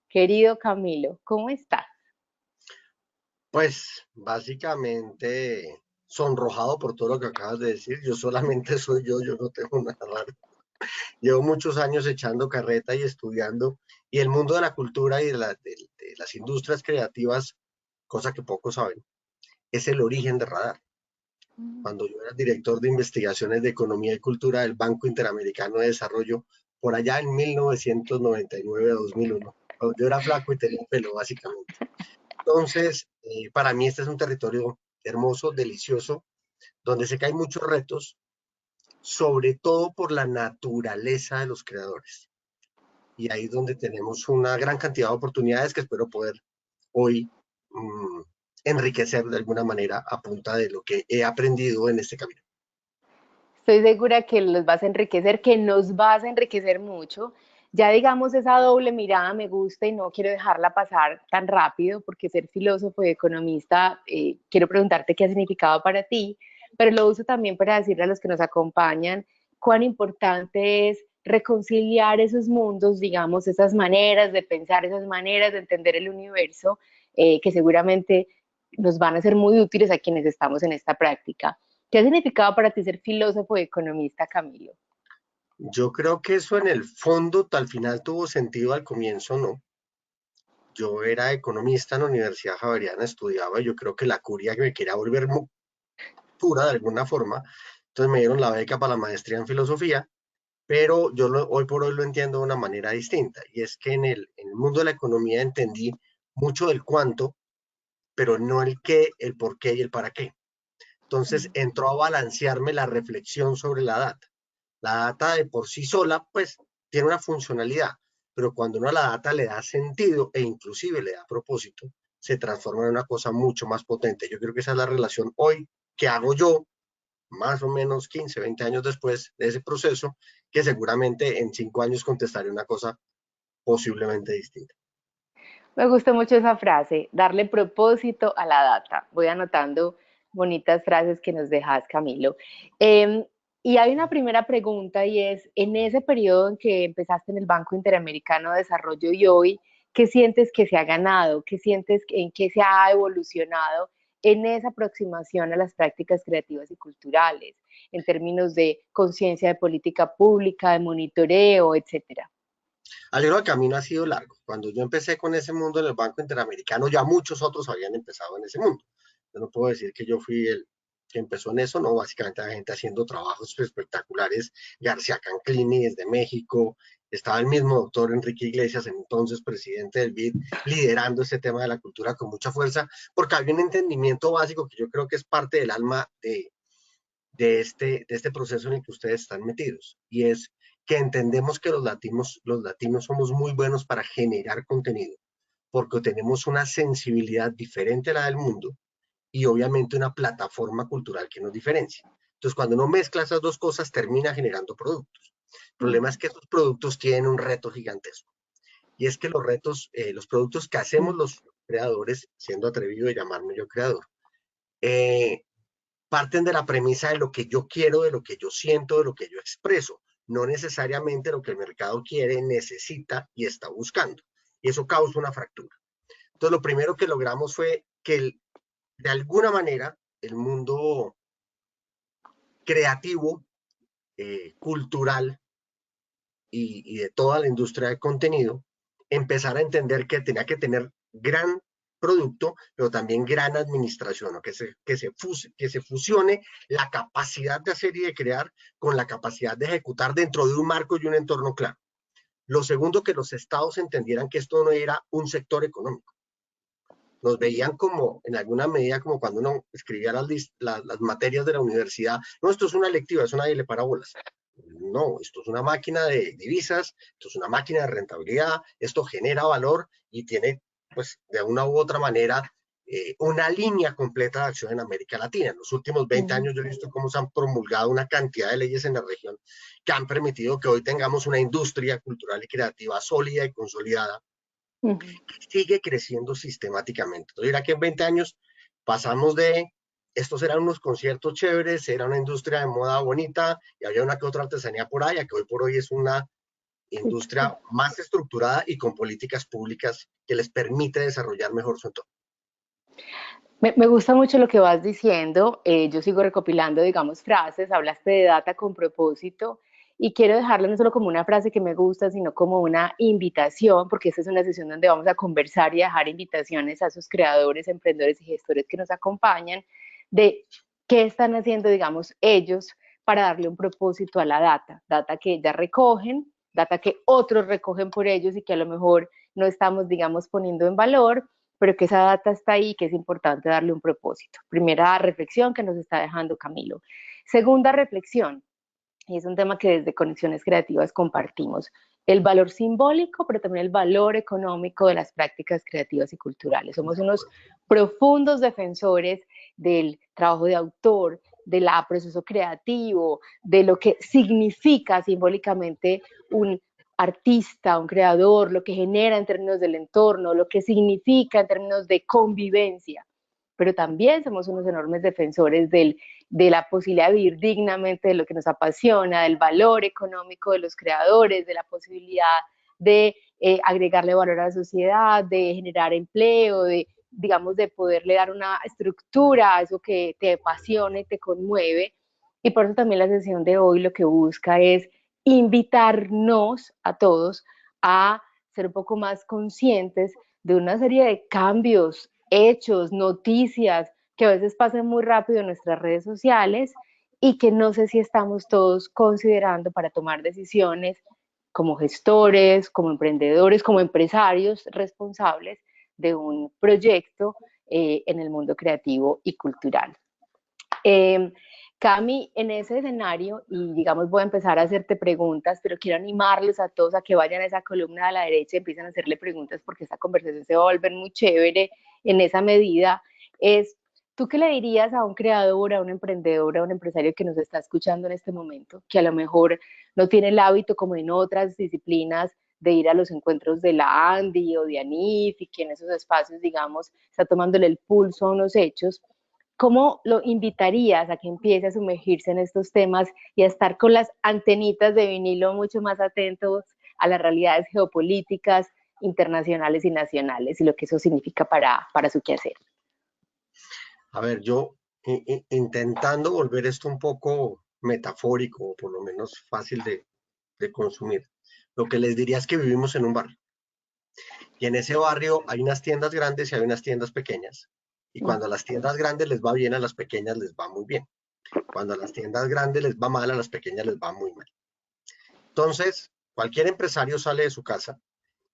Querido Camilo, ¿cómo estás? Pues básicamente sonrojado por todo lo que acabas de decir. Yo solamente soy yo no tengo nada raro. Llevo muchos años echando carreta y estudiando, y el mundo de la cultura y de las industrias creativas, cosa que pocos saben, es el origen de Radar. Cuando yo era director de investigaciones de economía y cultura del Banco Interamericano de Desarrollo, por allá en 1999 a 2001. Cuando yo era flaco y tenía pelo, básicamente. Entonces, para mí este es un territorio hermoso, delicioso, donde sé que hay muchos retos, sobre todo por la naturaleza de los creadores. Y ahí es donde tenemos una gran cantidad de oportunidades que espero poder hoy mm, enriquecer de alguna manera a punta de lo que he aprendido en este camino. Estoy segura que los vas a enriquecer, que nos vas a enriquecer mucho. Ya digamos esa doble mirada me gusta y no quiero dejarla pasar tan rápido porque ser filósofo y economista, quiero preguntarte qué ha significado para ti, pero lo uso también para decirle a los que nos acompañan cuán importante es reconciliar esos mundos, digamos, esas maneras de pensar, esas maneras de entender el universo, que seguramente nos van a ser muy útiles a quienes estamos en esta práctica. ¿Qué ha significado para ti ser filósofo y economista, Camilo? Yo creo que eso en el fondo, al final tuvo sentido, al comienzo no. Yo era economista en la Universidad Javeriana, estudiaba, y yo creo que la curia que me quería volver pura de alguna forma, entonces me dieron la beca para la maestría en filosofía, pero hoy por hoy lo entiendo de una manera distinta, y es que en el mundo de la economía entendí mucho del cuánto, pero no el qué, el por qué y el para qué. Entonces entró a balancearme la reflexión sobre la data. La data de por sí sola, pues, tiene una funcionalidad, pero cuando uno a la data le da sentido e inclusive le da propósito, se transforma en una cosa mucho más potente. Yo creo que esa es la relación hoy que hago yo, más o menos 15, 20 años después de ese proceso, que seguramente en 5 años contestaré una cosa posiblemente distinta. Me gusta mucho esa frase, darle propósito a la data. Voy anotando bonitas frases que nos dejas, Camilo. Eh, y hay una primera pregunta y es, en ese periodo en que empezaste en el Banco Interamericano de Desarrollo y hoy, ¿qué sientes que se ha ganado? ¿Qué sientes en qué se ha evolucionado en esa aproximación a las prácticas creativas y culturales, en términos de conciencia de política pública, de monitoreo, etcétera? El camino ha sido largo. Cuando yo empecé con ese mundo en el Banco Interamericano, ya muchos otros habían empezado en ese mundo. Yo no puedo decir que yo fui el que empezó en eso, no, básicamente hay gente haciendo trabajos espectaculares. García Canclini desde México, estaba el mismo doctor Enrique Iglesias, entonces presidente del BID, liderando este tema de la cultura con mucha fuerza, porque había un entendimiento básico que yo creo que es parte del alma de este proceso en el que ustedes están metidos, y es que entendemos que los latinos somos muy buenos para generar contenido, porque tenemos una sensibilidad diferente a la del mundo y obviamente una plataforma cultural que nos diferencia. Entonces, cuando uno mezcla esas dos cosas, termina generando productos. El problema es que estos productos tienen un reto gigantesco, y es que los productos que hacemos los creadores, siendo atrevido de llamarme yo creador, eh, parten de la premisa de lo que yo quiero, de lo que yo siento, de lo que yo expreso, no necesariamente lo que el mercado quiere, necesita y está buscando. Y eso causa una fractura. Entonces, lo primero que logramos fue que de alguna manera el mundo creativo, cultural y de toda la industria de contenido empezar a entender que tenía que tener gran producto, pero también gran administración, ¿no? Que se fusione la capacidad de hacer y de crear con la capacidad de ejecutar dentro de un marco y un entorno claro. Lo segundo, que los estados entendieran que esto no era un sector económico. Nos veían como, en alguna medida, como cuando uno escribía las materias de la universidad. No, esto es una electiva, eso nadie le para bolas. No, esto es una máquina de divisas, esto es una máquina de rentabilidad, esto genera valor y tiene, pues, de una u otra manera, una línea completa de acción en América Latina. En los últimos 20 años yo he visto cómo se han promulgado una cantidad de leyes en la región que han permitido que hoy tengamos una industria cultural y creativa sólida y consolidada, sigue creciendo sistemáticamente. Entonces, dirá que en 20 años pasamos de, estos eran unos conciertos chéveres, era una industria de moda bonita y había una que otra artesanía por ahí, a que hoy por hoy es industria más estructurada y con políticas públicas que les permite desarrollar mejor su entorno. Me gusta mucho lo que vas diciendo. Yo sigo recopilando, digamos, frases. Hablaste de data con propósito y quiero dejarlo no solo como una frase que me gusta, sino como una invitación, porque esta es una sesión donde vamos a conversar y a dejar invitaciones a esos creadores, emprendedores y gestores que nos acompañan de qué están haciendo, digamos, ellos para darle un propósito a la data. Data que ya recogen, data que otros recogen por ellos y que a lo mejor no estamos, digamos, poniendo en valor, pero que esa data está ahí, que es importante darle un propósito. Primera reflexión que nos está dejando Camilo. Segunda reflexión, y es un tema que desde Conexiones Creativas compartimos, el valor simbólico, pero también el valor económico de las prácticas creativas y culturales. Somos unos profundos defensores del trabajo de autor, del proceso creativo, de lo que significa simbólicamente un artista, un creador, lo que genera en términos del entorno, lo que significa en términos de convivencia, pero también somos unos enormes defensores de la posibilidad de vivir dignamente de lo que nos apasiona, del valor económico de los creadores, de la posibilidad de agregarle valor a la sociedad, de generar empleo, de, digamos, de poderle dar una estructura a eso que te apasiona y te conmueve. Y por eso también la sesión de hoy lo que busca es invitarnos a todos a ser un poco más conscientes de una serie de cambios, hechos, noticias que a veces pasan muy rápido en nuestras redes sociales y que no sé si estamos todos considerando para tomar decisiones como gestores, como emprendedores, como empresarios responsables de un proyecto en el mundo creativo y cultural. Cami, en ese escenario, y digamos voy a empezar a hacerte preguntas, pero quiero animarlos a todos a que vayan a esa columna a la derecha y empiecen a hacerle preguntas porque esta conversación se va a volver muy chévere en esa medida. Es, ¿tú qué le dirías a un creador, a un emprendedor, a un empresario que nos está escuchando en este momento, que a lo mejor no tiene el hábito como en otras disciplinas de ir a los encuentros de la Andy o de ANIF y que en esos espacios, digamos, está tomándole el pulso a unos hechos? ¿Cómo lo invitarías a que empiece a sumergirse en estos temas y a estar con las antenitas de vinilo mucho más atentos a las realidades geopolíticas internacionales y nacionales y lo que eso significa para su quehacer? A ver, yo intentando volver esto un poco metafórico, o por lo menos fácil de consumir, lo que les diría es que vivimos en un barrio. Y en ese barrio hay unas tiendas grandes y hay unas tiendas pequeñas. Y cuando a las tiendas grandes les va bien, a las pequeñas les va muy bien. Cuando a las tiendas grandes les va mal, a las pequeñas les va muy mal. Entonces, cualquier empresario sale de su casa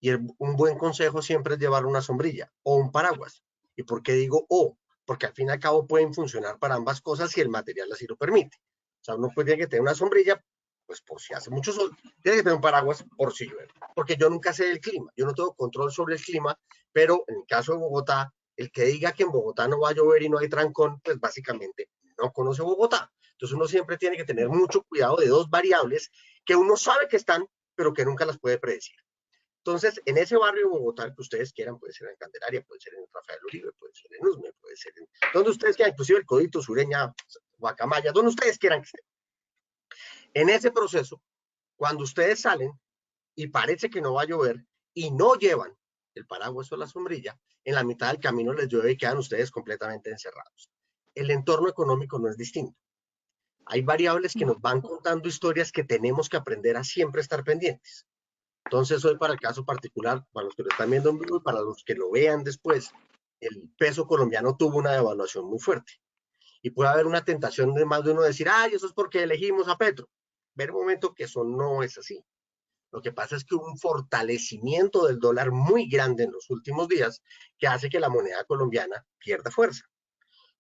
y un buen consejo siempre es llevar una sombrilla o un paraguas. ¿Y por qué digo o? Porque al fin y al cabo pueden funcionar para ambas cosas si el material así lo permite. O sea, uno puede que tener una sombrilla, pues por si hace mucho sol, tiene que tener un paraguas por si llueve. Porque yo nunca sé del clima, yo no tengo control sobre el clima, pero en el caso de Bogotá, el que diga que en Bogotá no va a llover y no hay trancón, pues básicamente no conoce Bogotá. Entonces uno siempre tiene que tener mucho cuidado de dos variables que uno sabe que están, pero que nunca las puede predecir. Entonces, en ese barrio de Bogotá, que ustedes quieran, puede ser en Candelaria, puede ser en Rafael Uribe, puede ser en Usme, puede ser en donde ustedes quieran, inclusive el Codito, Sureña, Guacamaya, donde ustedes quieran que estén. En ese proceso, cuando ustedes salen y parece que no va a llover y no llevan el paraguas o la sombrilla, en la mitad del camino les llueve y quedan ustedes completamente encerrados. El entorno económico no es distinto. Hay variables que nos van contando historias que tenemos que aprender a siempre estar pendientes. Entonces, hoy para el caso particular, para los que lo están viendo en vivo y para los que lo vean después, el peso colombiano tuvo una devaluación muy fuerte. Y puede haber una tentación de más de uno decir, ay, eso es porque elegimos a Petro. Ver un momento que eso no es así. Lo que pasa es que hubo un fortalecimiento del dólar muy grande en los últimos días que hace que la moneda colombiana pierda fuerza.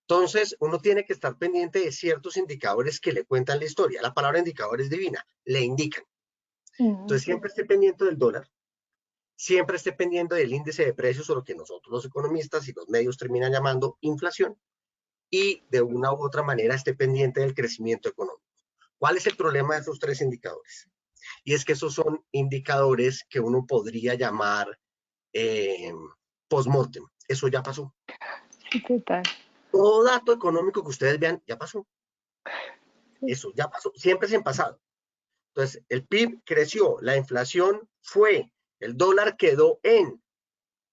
Entonces, uno tiene que estar pendiente de ciertos indicadores que le cuentan la historia. La palabra indicador es divina, le indican. Entonces, siempre esté pendiente del dólar, siempre esté pendiente del índice de precios o lo que nosotros los economistas y los medios terminan llamando inflación y de una u otra manera esté pendiente del crecimiento económico. ¿Cuál es el problema de esos tres indicadores? Y es que esos son indicadores que uno podría llamar post-mortem. Eso ya pasó. Total. Todo dato económico que ustedes vean ya pasó. Eso ya pasó. Siempre es en pasado. Entonces, el PIB creció, la inflación fue, el dólar quedó en,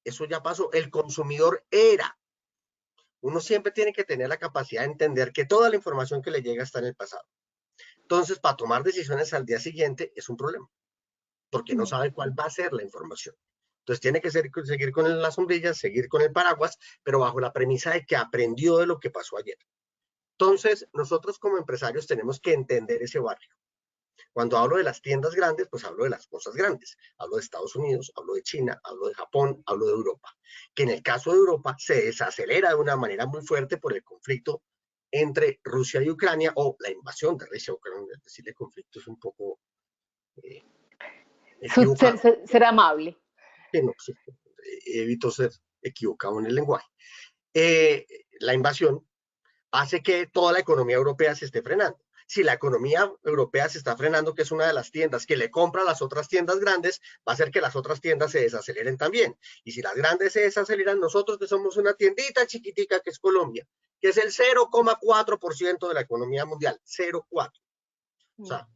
eso ya pasó, el consumidor era. Uno siempre tiene que tener la capacidad de entender que toda la información que le llega está en el pasado. Entonces, para tomar decisiones al día siguiente es un problema, porque no sabe cuál va a ser la información. Entonces, tiene que seguir con la sombrilla, seguir con el paraguas, pero bajo la premisa de que aprendió de lo que pasó ayer. Entonces, nosotros como empresarios tenemos que entender ese barrio. Cuando hablo de las tiendas grandes, pues hablo de las cosas grandes. Hablo de Estados Unidos, hablo de China, hablo de Japón, hablo de Europa. Que en el caso de Europa se desacelera de una manera muy fuerte por el conflicto entre Rusia y Ucrania, o la invasión de Rusia y Ucrania. Es decir, el conflicto es un poco eh, equivocado. Ser amable. Que no, sí, evito ser equivocado en el lenguaje. Eh, la invasión hace que toda la economía europea se esté frenando. Si la economía europea se está frenando, que es una de las tiendas que le compra a las otras tiendas grandes, va a hacer que las otras tiendas se desaceleren también. Y si las grandes se desaceleran, nosotros que somos una tiendita chiquitica que es Colombia, que es el 0,4% de la economía mundial, 0,4. O sea,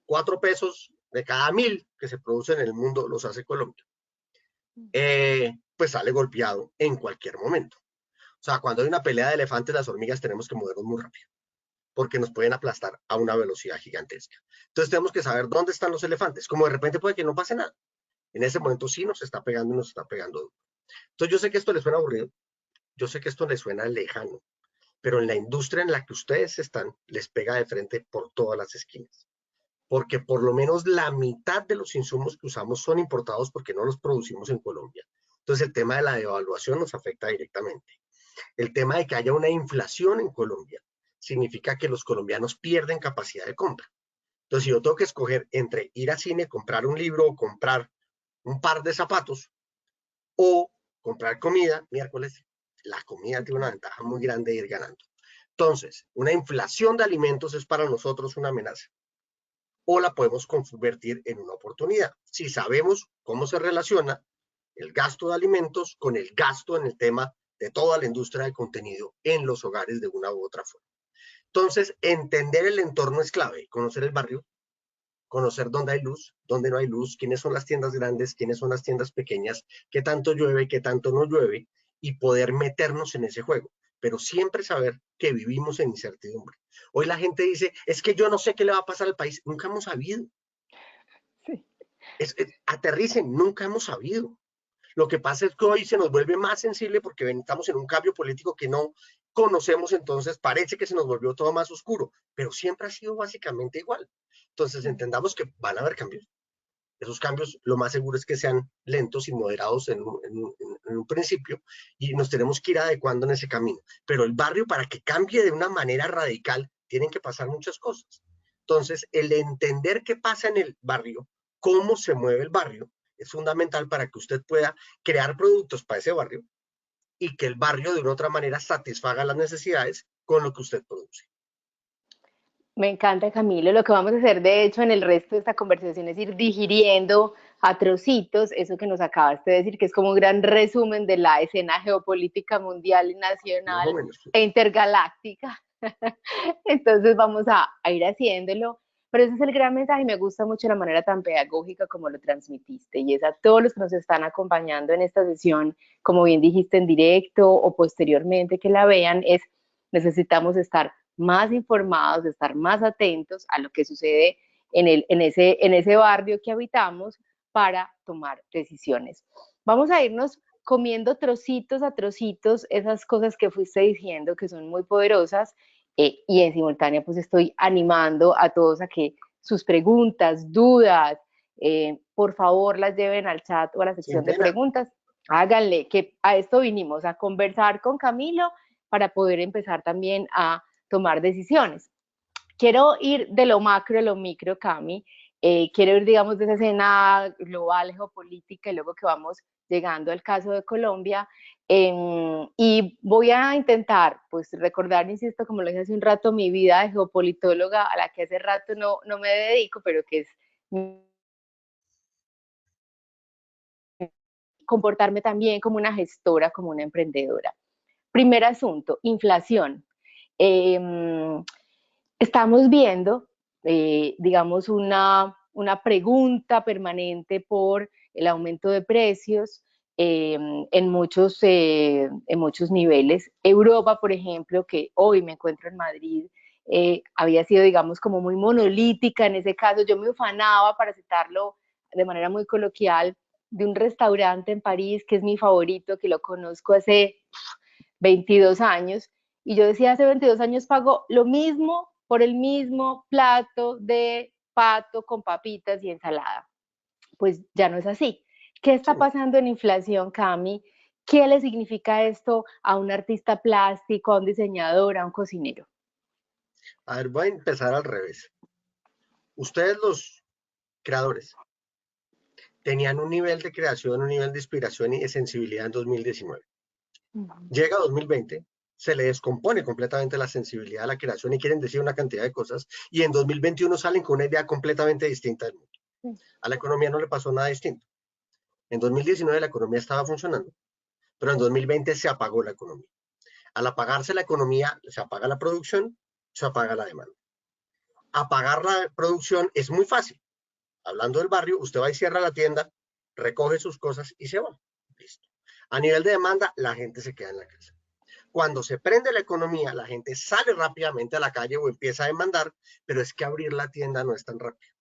4 pesos de cada 1000 que se producen en el mundo los hace Colombia. Pues sale golpeado en cualquier momento. O sea, cuando hay una pelea de elefantes, las hormigas tenemos que movernos muy rápido, porque nos pueden aplastar a una velocidad gigantesca. Entonces tenemos que saber dónde están los elefantes. Como de repente puede que no pase nada. En ese momento sí nos está pegando y nos está pegando. Entonces yo sé que esto les suena aburrido, yo sé que esto les suena lejano, pero en la industria en la que ustedes están, les pega de frente por todas las esquinas. Porque por lo menos la mitad de los insumos que usamos son importados porque no los producimos en Colombia. Entonces el tema de la devaluación nos afecta directamente. El tema de que haya una inflación en Colombia significa que los colombianos pierden capacidad de compra. Entonces, si yo tengo que escoger entre ir a cine, comprar un libro o comprar un par de zapatos o comprar comida, miércoles, la comida tiene una ventaja muy grande de ir ganando. Entonces, una inflación de alimentos es para nosotros una amenaza o la podemos convertir en una oportunidad. Si sabemos cómo se relaciona el gasto de alimentos con el gasto en el tema de toda la industria de contenido en los hogares de una u otra forma. Entonces, entender el entorno es clave, conocer el barrio, conocer dónde hay luz, dónde no hay luz, quiénes son las tiendas grandes, quiénes son las tiendas pequeñas, qué tanto llueve, qué tanto no llueve, y poder meternos en ese juego. Pero siempre saber que vivimos en incertidumbre. Hoy la gente dice, es que yo no sé qué le va a pasar al país. Nunca hemos sabido. Sí. Aterricen, nunca hemos sabido. Lo que pasa es que hoy se nos vuelve más sensible porque estamos en un cambio político que no conocemos, entonces parece que se nos volvió todo más oscuro, pero siempre ha sido básicamente igual. Entonces entendamos que van a haber cambios. Esos cambios lo más seguro es que sean lentos y moderados en un principio y nos tenemos que ir adecuando en ese camino. Pero el barrio, para que cambie de una manera radical, tienen que pasar muchas cosas. Entonces, el entender qué pasa en el barrio, cómo se mueve el barrio, es fundamental para que usted pueda crear productos para ese barrio y que el barrio de una otra manera satisfaga las necesidades con lo que usted produce. Me encanta, Camilo. Lo que vamos a hacer, de hecho, en el resto de esta conversación es ir digiriendo a trocitos eso que nos acabaste de decir, que es como un gran resumen de la escena geopolítica mundial y Más o nacional menos. e intergaláctica. Entonces vamos a ir haciéndolo. Pero ese es el gran mensaje y me gusta mucho la manera tan pedagógica como lo transmitiste. Y es a todos los que nos están acompañando en esta sesión, como bien dijiste en directo o posteriormente que la vean, es necesitamos estar más informados, estar más atentos a lo que sucede en ese barrio que habitamos para tomar decisiones. Vamos a irnos comiendo trocitos a trocitos esas cosas que fuiste diciendo que son muy poderosas y en simultánea pues estoy animando a todos a que sus preguntas, dudas, por favor las lleven al chat o a la Sin sección de pena. preguntas. Háganle, que a esto vinimos, a conversar con Camilo para poder empezar también a tomar decisiones. Quiero ir de lo macro a lo micro, Cami. Quiero ir, digamos, de esa escena global, geopolítica, y luego que vamos llegando al caso de Colombia. Y voy a intentar, pues, recordar, insisto, como lo dije hace un rato, mi vida de geopolitóloga, a la que hace rato no me dedico, pero que es comportarme también como una gestora, como una emprendedora. Primer asunto, inflación. Eh, estamos viendo, digamos, una pregunta permanente por el aumento de precios en muchos niveles. Europa, por ejemplo, que hoy me encuentro en Madrid, había sido, digamos, como muy monolítica en ese caso. Yo me ufanaba, para citarlo de manera muy coloquial, de un restaurante en París que es mi favorito, que lo conozco hace 22 años, y yo decía, hace 22 años pago lo mismo por el mismo plato de pato con papitas y ensalada. Pues ya no es así. ¿Qué Sí. está pasando en inflación, Cami? ¿Qué le significa esto a un artista plástico, a un diseñador, a un cocinero? A ver, voy a empezar al revés. Ustedes los creadores tenían un nivel de creación, un nivel de inspiración y de sensibilidad en 2019. Llega 2020, se le descompone completamente la sensibilidad a la creación y quieren decir una cantidad de cosas, y en 2021 salen con una idea completamente distinta del mundo. A la economía no le pasó nada distinto. En 2019 la economía estaba funcionando, pero en 2020 se apagó la economía. Al apagarse la economía, se apaga la producción, se apaga la demanda. Apagar la producción es muy fácil. Hablando del barrio, usted va y cierra la tienda, recoge sus cosas y se va. Listo. A nivel de demanda, la gente se queda en la casa. Cuando se prende la economía, la gente sale rápidamente a la calle o empieza a demandar, pero es que abrir la tienda no es tan rápido.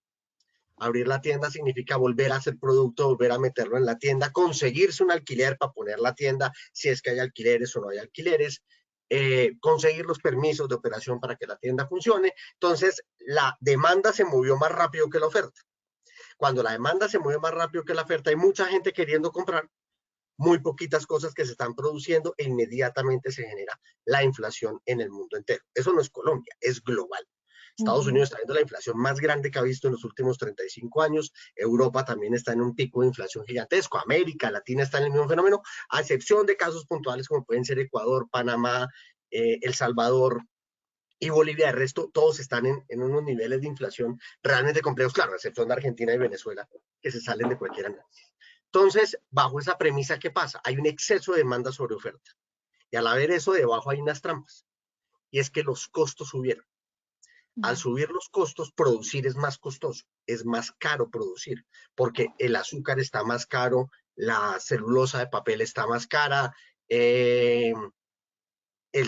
Abrir la tienda significa volver a hacer producto, volver a meterlo en la tienda, conseguirse un alquiler para poner la tienda, si es que hay alquileres o no hay alquileres, conseguir los permisos de operación para que la tienda funcione. Entonces, la demanda se movió más rápido que la oferta. Cuando la demanda se mueve más rápido que la oferta, hay mucha gente queriendo comprar, muy poquitas cosas que se están produciendo e inmediatamente se genera la inflación en el mundo entero. Eso no es Colombia, es global. Estados Unidos está viendo la inflación más grande que ha visto en los últimos 35 años. Europa también está en un pico de inflación gigantesco. América Latina está en el mismo fenómeno, a excepción de casos puntuales como pueden ser Ecuador, Panamá, El Salvador y Bolivia. De resto, todos están en unos niveles de inflación realmente complejos, claro, a excepción de Argentina y Venezuela, que se salen de cualquier análisis. Entonces, bajo esa premisa, ¿qué pasa? Hay un exceso de demanda sobre oferta. Y al haber eso, debajo hay unas trampas. Y es que los costos subieron. Al subir los costos, producir es más costoso, es más caro producir, porque el azúcar está más caro, la celulosa de papel está más cara, el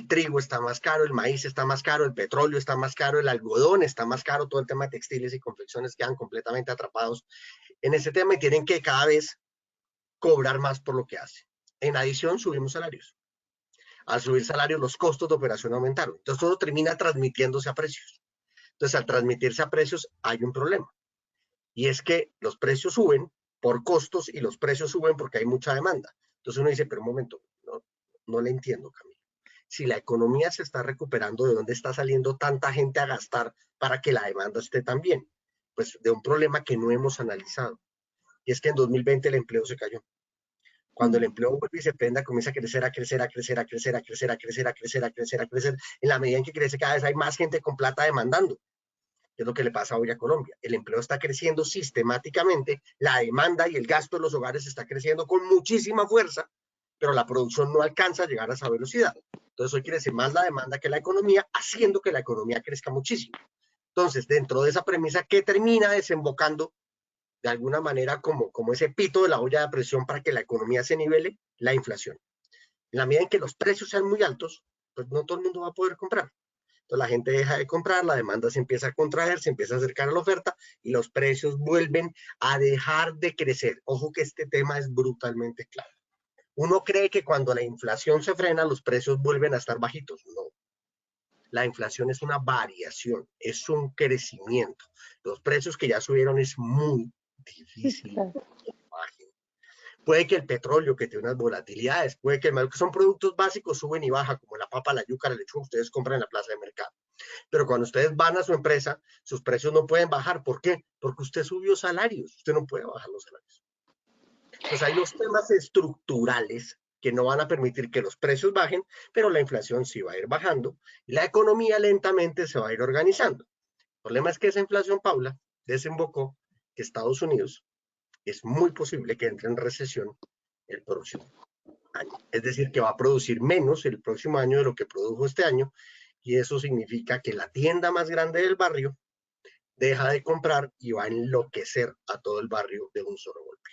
trigo está más caro, el maíz está más caro, el petróleo está más caro, el algodón está más caro, todo el tema de textiles y confecciones quedan completamente atrapados en ese tema y tienen que cada vez cobrar más por lo que hacen. En adición, subimos salarios. Al subir salarios, los costos de operación aumentaron. Entonces, todo termina transmitiéndose a precios. Entonces, al transmitirse a precios, hay un problema. Y es que los precios suben por costos y los precios suben porque hay mucha demanda. Entonces, uno dice, pero un momento, no le entiendo, Camilo. Si la economía se está recuperando, ¿de dónde está saliendo tanta gente a gastar para que la demanda esté tan bien? Pues de un problema que no hemos analizado. Y es que en 2020 el empleo se cayó. Cuando el empleo vuelve y se prenda, comienza a crecer, a crecer, a crecer, a crecer, a crecer, a crecer, a crecer, a crecer, a crecer. En la medida en que crece, cada vez hay más gente con plata demandando. Es lo que le pasa hoy a Colombia. El empleo está creciendo sistemáticamente, la demanda y el gasto de los hogares está creciendo con muchísima fuerza, pero la producción no alcanza a llegar a esa velocidad. Entonces hoy crece más la demanda que la economía, haciendo que la economía crezca muchísimo. Entonces, dentro de esa premisa, ¿qué termina desembocando de alguna manera como ese pito de la olla de presión para que la economía se nivele? La inflación. En la medida en que los precios sean muy altos, pues no todo el mundo va a poder comprar. Entonces la gente deja de comprar, la demanda se empieza a contraer, se empieza a acercar a la oferta y los precios vuelven a dejar de crecer. Ojo que este tema es brutalmente claro. Uno cree que cuando la inflación se frena, los precios vuelven a estar bajitos. No. La inflación es una variación, es un crecimiento. Los precios que ya subieron es muy difícil que bajen. Puede que el petróleo, que tiene unas volatilidades, puede que son productos básicos, suben y bajan, como la papa, la yuca, la lechuga, ustedes compran en la plaza de mercado. Pero cuando ustedes van a su empresa, sus precios no pueden bajar. ¿Por qué? Porque usted subió salarios, usted no puede bajar los salarios. Entonces hay los temas estructurales que no van a permitir que los precios bajen, pero la inflación sí va a ir bajando y la economía lentamente se va a ir organizando. El problema es que esa inflación, Paula, desembocó que Estados Unidos es muy posible que entre en recesión el próximo año. Es decir, que va a producir menos el próximo año de lo que produjo este año y eso significa que la tienda más grande del barrio deja de comprar y va a enloquecer a todo el barrio de un solo golpe.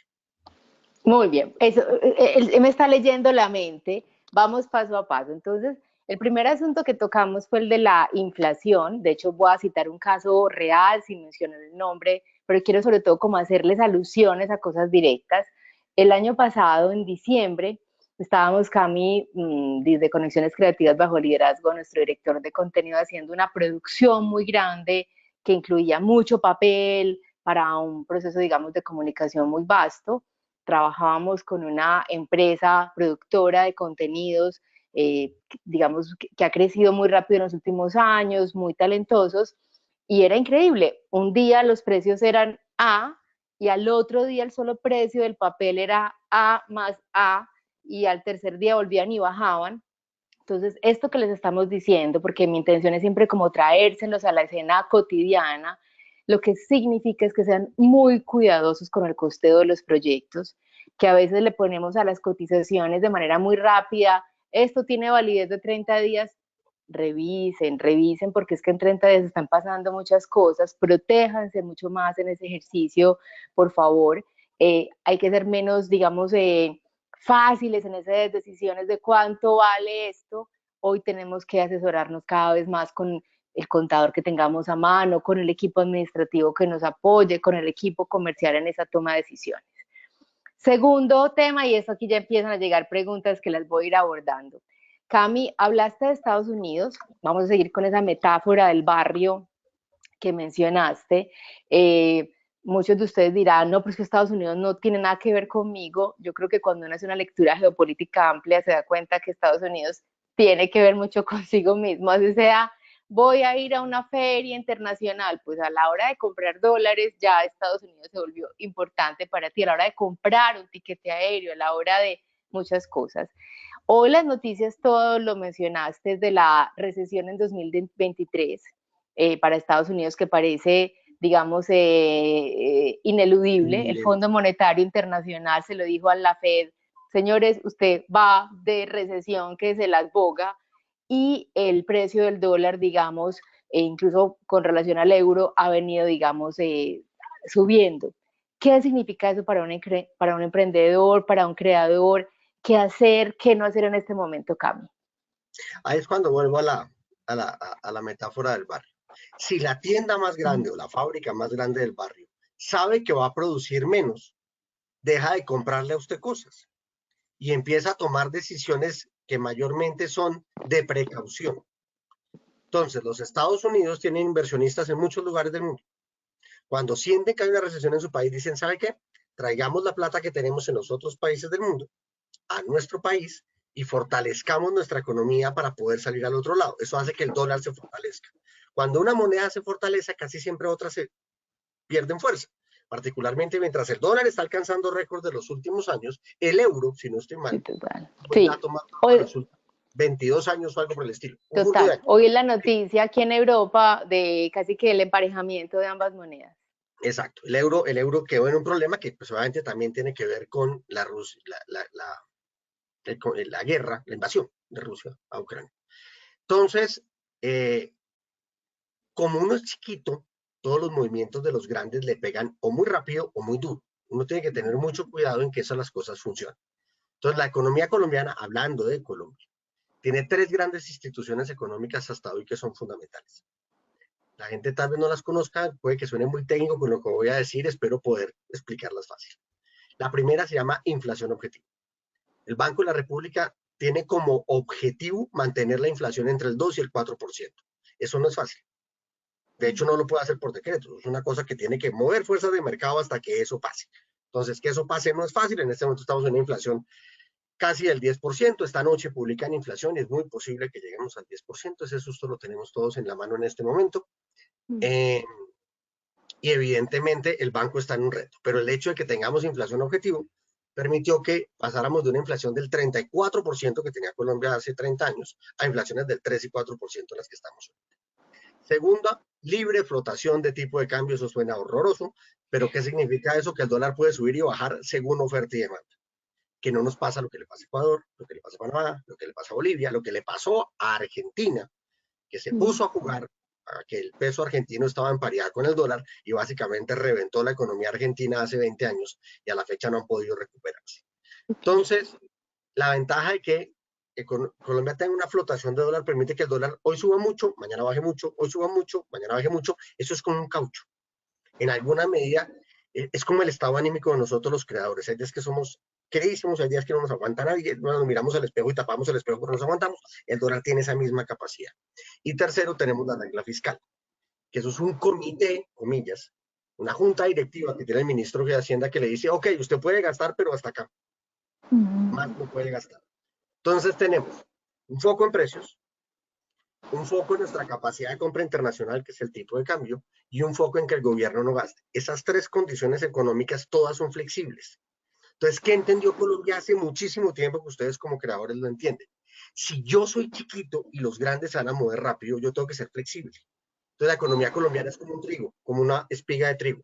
Muy bien, eso, él me está leyendo la mente, vamos paso a paso. Entonces, el primer asunto que tocamos fue el de la inflación, de hecho voy a citar un caso real sin mencionar el nombre, pero quiero sobre todo como hacerles alusiones a cosas directas. El año pasado, en diciembre, estábamos Cami, desde Conexiones Creativas bajo liderazgo de nuestro director de contenido, haciendo una producción muy grande que incluía mucho papel para un proceso, digamos, de comunicación muy vasto. Trabajábamos con una empresa productora de contenidos, digamos, que ha crecido muy rápido en los últimos años, muy talentosos, y era increíble. Un día los precios eran A y al otro día el solo precio del papel era A más A y al tercer día volvían y bajaban. Entonces, esto que les estamos diciendo, porque mi intención es siempre como traérselos a la escena cotidiana, lo que significa es que sean muy cuidadosos con el costeo de los proyectos, que a veces le ponemos a las cotizaciones de manera muy rápida, esto tiene validez de 30 días, revisen, porque es que en 30 días están pasando muchas cosas, protéjanse mucho más en ese ejercicio, por favor. Hay que ser menos, digamos, fáciles en esas decisiones de cuánto vale esto. Hoy tenemos que asesorarnos cada vez más con el contador que tengamos a mano, con el equipo administrativo que nos apoye, con el equipo comercial en esa toma de decisiones. Segundo tema, y eso aquí ya empiezan a llegar preguntas que las voy a ir abordando. Cami, hablaste de Estados Unidos, vamos a seguir con esa metáfora del barrio que mencionaste. Muchos de ustedes dirán, no, pero es que Estados Unidos no tiene nada que ver conmigo. Yo creo que cuando uno hace una lectura geopolítica amplia se da cuenta que Estados Unidos tiene que ver mucho consigo mismo. Así sea, voy a ir a una feria internacional, pues a la hora de comprar dólares ya Estados Unidos se volvió importante para ti, a la hora de comprar un tiquete aéreo, a la hora de muchas cosas. Hoy las noticias, todo lo mencionaste, de la recesión en 2023 para Estados Unidos, que parece, digamos, ineludible. El Inminente. Fondo Monetario Internacional se lo dijo a la Fed, señores, usted va de recesión que se las boga, y el precio del dólar, digamos, incluso con relación al euro, ha venido, digamos, subiendo. ¿Qué significa eso para un emprendedor, para un creador? ¿Qué hacer, qué no hacer en este momento, Cami? Ahí es cuando vuelvo a la metáfora del barrio. Si la tienda más grande o la fábrica más grande del barrio sabe que va a producir menos, deja de comprarle a usted cosas y empieza a tomar decisiones que mayormente son de precaución. Entonces, los Estados Unidos tienen inversionistas en muchos lugares del mundo. Cuando sienten que hay una recesión en su país, dicen, ¿sabe qué? Traigamos la plata que tenemos en los otros países del mundo a nuestro país y fortalezcamos nuestra economía para poder salir al otro lado. Eso hace que el dólar se fortalezca. Cuando una moneda se fortalece, casi siempre otras se pierden fuerza. Particularmente mientras el dólar está alcanzando récords de los últimos años, el euro, si no estoy Sí, mal, total. pues Sí. ya toma Hoy, los últimos 22 años o algo por el estilo. Un mundo de total. años. Hoy es la noticia aquí en Europa de casi que el emparejamiento de ambas monedas. Exacto. El euro quedó en un problema que pues obviamente también tiene que ver con la guerra, la invasión de Rusia a Ucrania. Entonces, como uno es chiquito, todos los movimientos de los grandes le pegan o muy rápido o muy duro. Uno tiene que tener mucho cuidado en que esas las cosas funcionen. Entonces, la economía colombiana, hablando de Colombia, tiene tres grandes instituciones económicas hasta hoy que son fundamentales. La gente tal vez no las conozca, puede que suene muy técnico con lo que voy a decir, espero poder explicarlas fácil. La primera se llama inflación objetiva. El Banco de la República tiene como objetivo mantener la inflación entre el 2 y el 4%. Eso no es fácil. De hecho, no lo puede hacer por decreto. Es una cosa que tiene que mover fuerzas de mercado hasta que eso pase. Entonces, que eso pase no es fácil. En este momento estamos en una inflación casi del 10%. Esta noche publican inflación y es muy posible que lleguemos al 10%. Ese susto lo tenemos todos en la mano en este momento. Y evidentemente el banco está en un reto. Pero el hecho de que tengamos inflación objetivo permitió que pasáramos de una inflación del 34% que tenía Colombia hace 30 años a inflaciones del 3 y 4% en las que estamos hoy. Segunda, libre flotación de tipo de cambio. Eso suena horroroso, pero ¿qué significa eso? Que el dólar puede subir y bajar según oferta y demanda. Que no nos pasa lo que le pasa a Ecuador, lo que le pasa a Panamá, lo que le pasa a Bolivia, lo que le pasó a Argentina, que se puso a jugar a que el peso argentino estaba en paridad con el dólar y básicamente reventó la economía argentina hace 20 años y a la fecha no han podido recuperarse. Entonces, la ventaja de que Colombia tenga una flotación de dólar permite que el dólar hoy suba mucho, mañana baje mucho, hoy suba mucho, mañana baje mucho. Eso es como un caucho. En alguna medida, es como el estado anímico de nosotros los creadores. Hay días que somos queridísimos, hay días que no nos aguanta nadie, nos miramos al espejo y tapamos el espejo porque nos aguantamos. El dólar tiene esa misma capacidad. Y tercero, tenemos la regla fiscal, que eso es un comité, comillas, una junta directiva que tiene el ministro de Hacienda que le dice, ok, usted puede gastar, pero hasta acá, más no puede gastar. Entonces tenemos un foco en precios, un foco en nuestra capacidad de compra internacional, que es el tipo de cambio, y un foco en que el gobierno no gaste. Esas tres condiciones económicas todas son flexibles. Entonces, ¿qué entendió Colombia hace muchísimo tiempo que ustedes como creadores lo entienden? Si yo soy chiquito y los grandes se van a mover rápido, yo tengo que ser flexible. Entonces, la economía colombiana es como un trigo, como una espiga de trigo.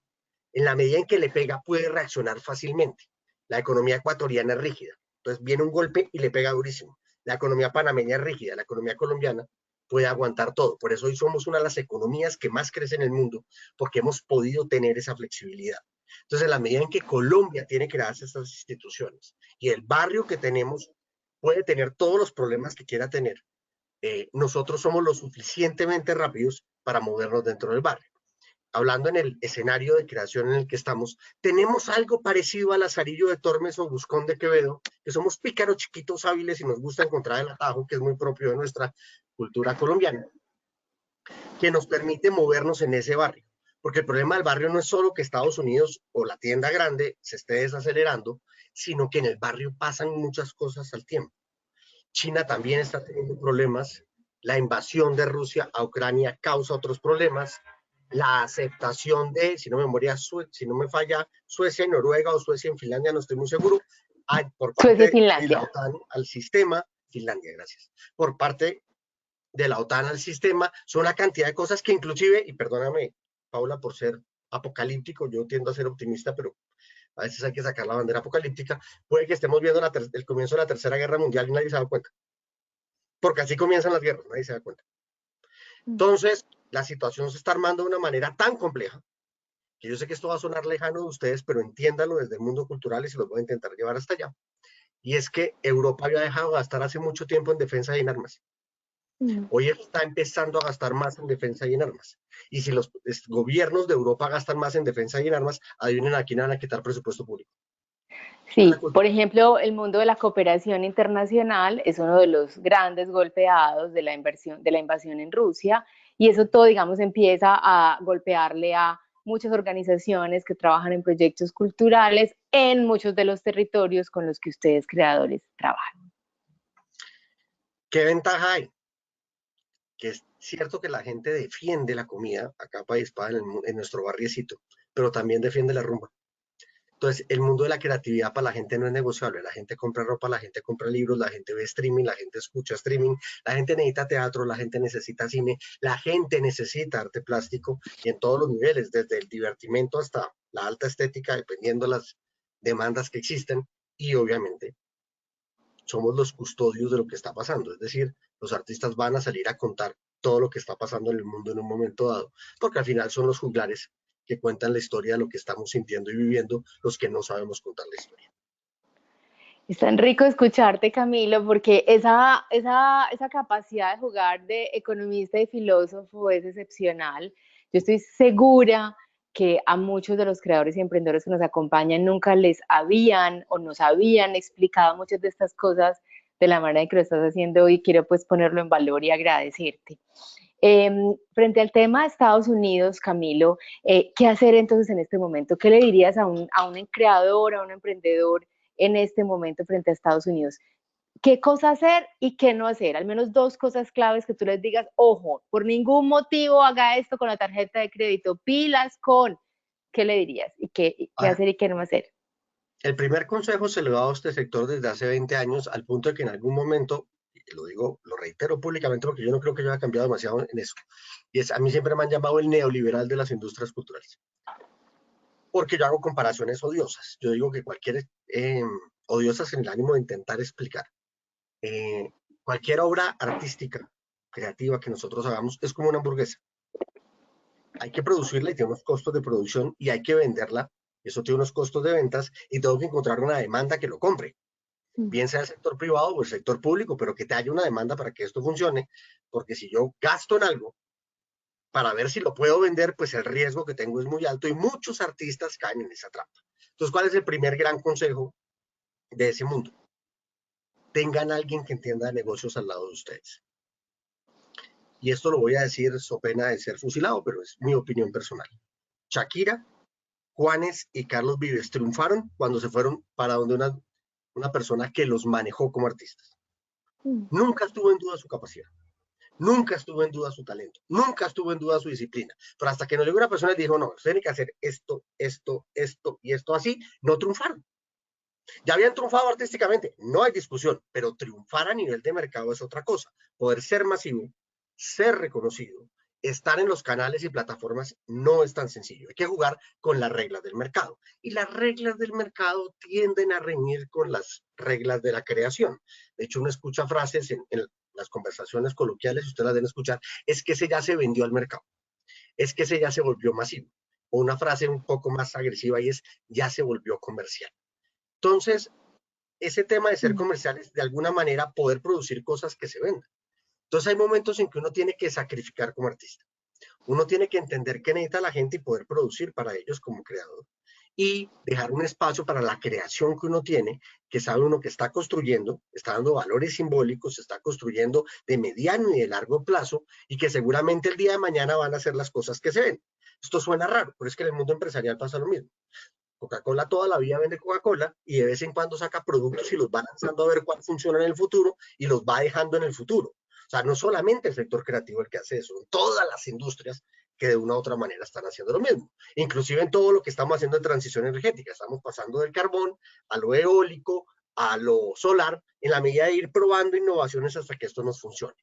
En la medida en que le pega, puede reaccionar fácilmente. La economía ecuatoriana es rígida. Entonces, viene un golpe y le pega durísimo. La economía panameña es rígida. La economía colombiana puede aguantar todo. Por eso hoy somos una de las economías que más crece en el mundo, porque hemos podido tener esa flexibilidad. Entonces, en la medida en que Colombia tiene creadas estas instituciones y el barrio que tenemos puede tener todos los problemas que quiera tener, nosotros somos lo suficientemente rápidos para movernos dentro del barrio. Hablando en el escenario de creación en el que estamos, tenemos algo parecido al Lazarillo de Tormes o Buscón de Quevedo, que somos pícaros chiquitos hábiles y nos gusta encontrar el atajo, que es muy propio de nuestra cultura colombiana, que nos permite movernos en ese barrio. Porque el problema del barrio no es solo que Estados Unidos o la tienda grande se esté desacelerando, sino que en el barrio pasan muchas cosas al tiempo. China también está teniendo problemas. La invasión de Rusia a Ucrania causa otros problemas. La aceptación de, si no me memoria, si no me falla, Suecia en Noruega o Suecia en Finlandia, no estoy muy seguro, por Suecia y parte de la Finlandia. OTAN al sistema, Finlandia, gracias, por parte de la OTAN al sistema, son una cantidad de cosas que inclusive, y perdóname, Paula, por ser apocalíptico, yo tiendo a ser optimista, pero a veces hay que sacar la bandera apocalíptica, puede que estemos viendo el comienzo de la Tercera Guerra Mundial y nadie se da cuenta. Porque así comienzan las guerras, nadie se da cuenta. Entonces, la situación se está armando de una manera tan compleja, que yo sé que esto va a sonar lejano de ustedes, pero entiéndanlo desde el mundo cultural y se los voy a intentar llevar hasta allá. Y es que Europa había dejado de gastar hace mucho tiempo en defensa y en armas. Hoy está empezando a gastar más en defensa y en armas. Y si los gobiernos de Europa gastan más en defensa y en armas, adivinen a quién van a quitar presupuesto público. Sí, por ejemplo, el mundo de la cooperación internacional es uno de los grandes golpeados de la inversión, de la invasión en Rusia, y eso todo, digamos, empieza a golpearle a muchas organizaciones que trabajan en proyectos culturales en muchos de los territorios con los que ustedes creadores trabajan. ¿Qué ventaja hay? Que es cierto que la gente defiende la comida a capa y espada en nuestro barriecito, pero también defiende la rumba. Entonces, el mundo de la creatividad para la gente no es negociable. La gente compra ropa, la gente compra libros, la gente ve streaming, la gente escucha streaming, la gente necesita teatro, la gente necesita cine, la gente necesita arte plástico y en todos los niveles, desde el divertimento hasta la alta estética, dependiendo de las demandas que existen. Y obviamente somos los custodios de lo que está pasando. Es decir, los artistas van a salir a contar todo lo que está pasando en el mundo en un momento dado, porque al final son los juglares que cuentan la historia de lo que estamos sintiendo y viviendo, los que no sabemos contar la historia. Es tan rico escucharte, Camilo, porque esa capacidad de jugar de economista y filósofo es excepcional. Yo estoy segura que a muchos de los creadores y emprendedores que nos acompañan nunca les habían o nos habían explicado muchas de estas cosas de la manera en que lo estás haciendo hoy. Quiero pues ponerlo en valor y agradecerte. Frente al tema de Estados Unidos, Camilo, ¿qué hacer entonces en este momento? ¿Qué le dirías a un creador, a un emprendedor en este momento frente a Estados Unidos? ¿Qué cosa hacer y qué no hacer? Al menos dos cosas claves que tú les digas, ojo, por ningún motivo haga esto con la tarjeta de crédito, pilas con, ¿qué le dirías? ¿Y qué Ahora, hacer y qué no hacer? el primer consejo se lo he dado a este sector desde hace 20 años, al punto de que en algún momento, y lo digo, lo reitero públicamente porque yo no creo que yo haya cambiado demasiado en eso, y es, a mí siempre me han llamado el neoliberal de las industrias culturales, porque yo hago comparaciones odiosas. Yo digo que odiosas en el ánimo de intentar explicar. Eh, Cualquier obra artística, creativa que nosotros hagamos es como una hamburguesa. hay que producirla y tiene unos costos de producción y hay que venderla, eso tiene unos costos de ventas y tengo que encontrar una demanda que lo compre, bien sea el sector privado o el sector público, pero que te haya una demanda para que esto funcione, porque si yo gasto en algo para ver si lo puedo vender, pues el riesgo que tengo es muy alto y muchos artistas caen en esa trampa. Entonces, ¿cuál es el primer gran consejo de ese mundo? Tengan a alguien que entienda de negocios al lado de ustedes. Y esto lo voy a decir so pena de ser fusilado, pero es mi opinión personal. Shakira, Juanes y Carlos Vives triunfaron cuando se fueron para donde una persona que los manejó como artistas. Nunca estuvo en duda su capacidad, nunca estuvo en duda su talento, nunca estuvo en duda su disciplina. Pero hasta que no llegó una persona y dijo, no, usted tiene que hacer esto, esto, esto y esto así, no triunfaron. Ya habían triunfado artísticamente, no hay discusión, pero triunfar a nivel de mercado es otra cosa. Poder ser masivo, ser reconocido, estar en los canales y plataformas no es tan sencillo. Hay que jugar con las reglas del mercado. Y las reglas del mercado tienden a reñir con las reglas de la creación. De hecho, uno escucha frases en las conversaciones coloquiales, ustedes las deben escuchar, es que ese ya se vendió al mercado, es que ese ya se volvió masivo. O una frase un poco más agresiva y es ya se volvió comercial. Entonces, ese tema de ser comercial es de alguna manera poder producir cosas que se vendan. Entonces hay momentos en que uno tiene que sacrificar como artista. Uno tiene que entender qué necesita la gente y poder producir para ellos como creador. Y dejar un espacio para la creación que uno tiene, que sabe uno que está construyendo, está dando valores simbólicos, está construyendo de mediano y de largo plazo y que seguramente el día de mañana van a ser las cosas que se ven. Esto suena raro, pero es que en el mundo empresarial pasa lo mismo. Coca-Cola toda la vida vende Coca-Cola y de vez en cuando saca productos y los va lanzando a ver cuál funciona en el futuro y los va dejando en el futuro. O sea, no solamente el sector creativo el que hace eso, son todas las industrias que de una u otra manera están haciendo lo mismo. Inclusive en todo lo que estamos haciendo de transición energética, estamos pasando del carbón a lo eólico, a lo solar, en la medida de ir probando innovaciones hasta que esto nos funcione.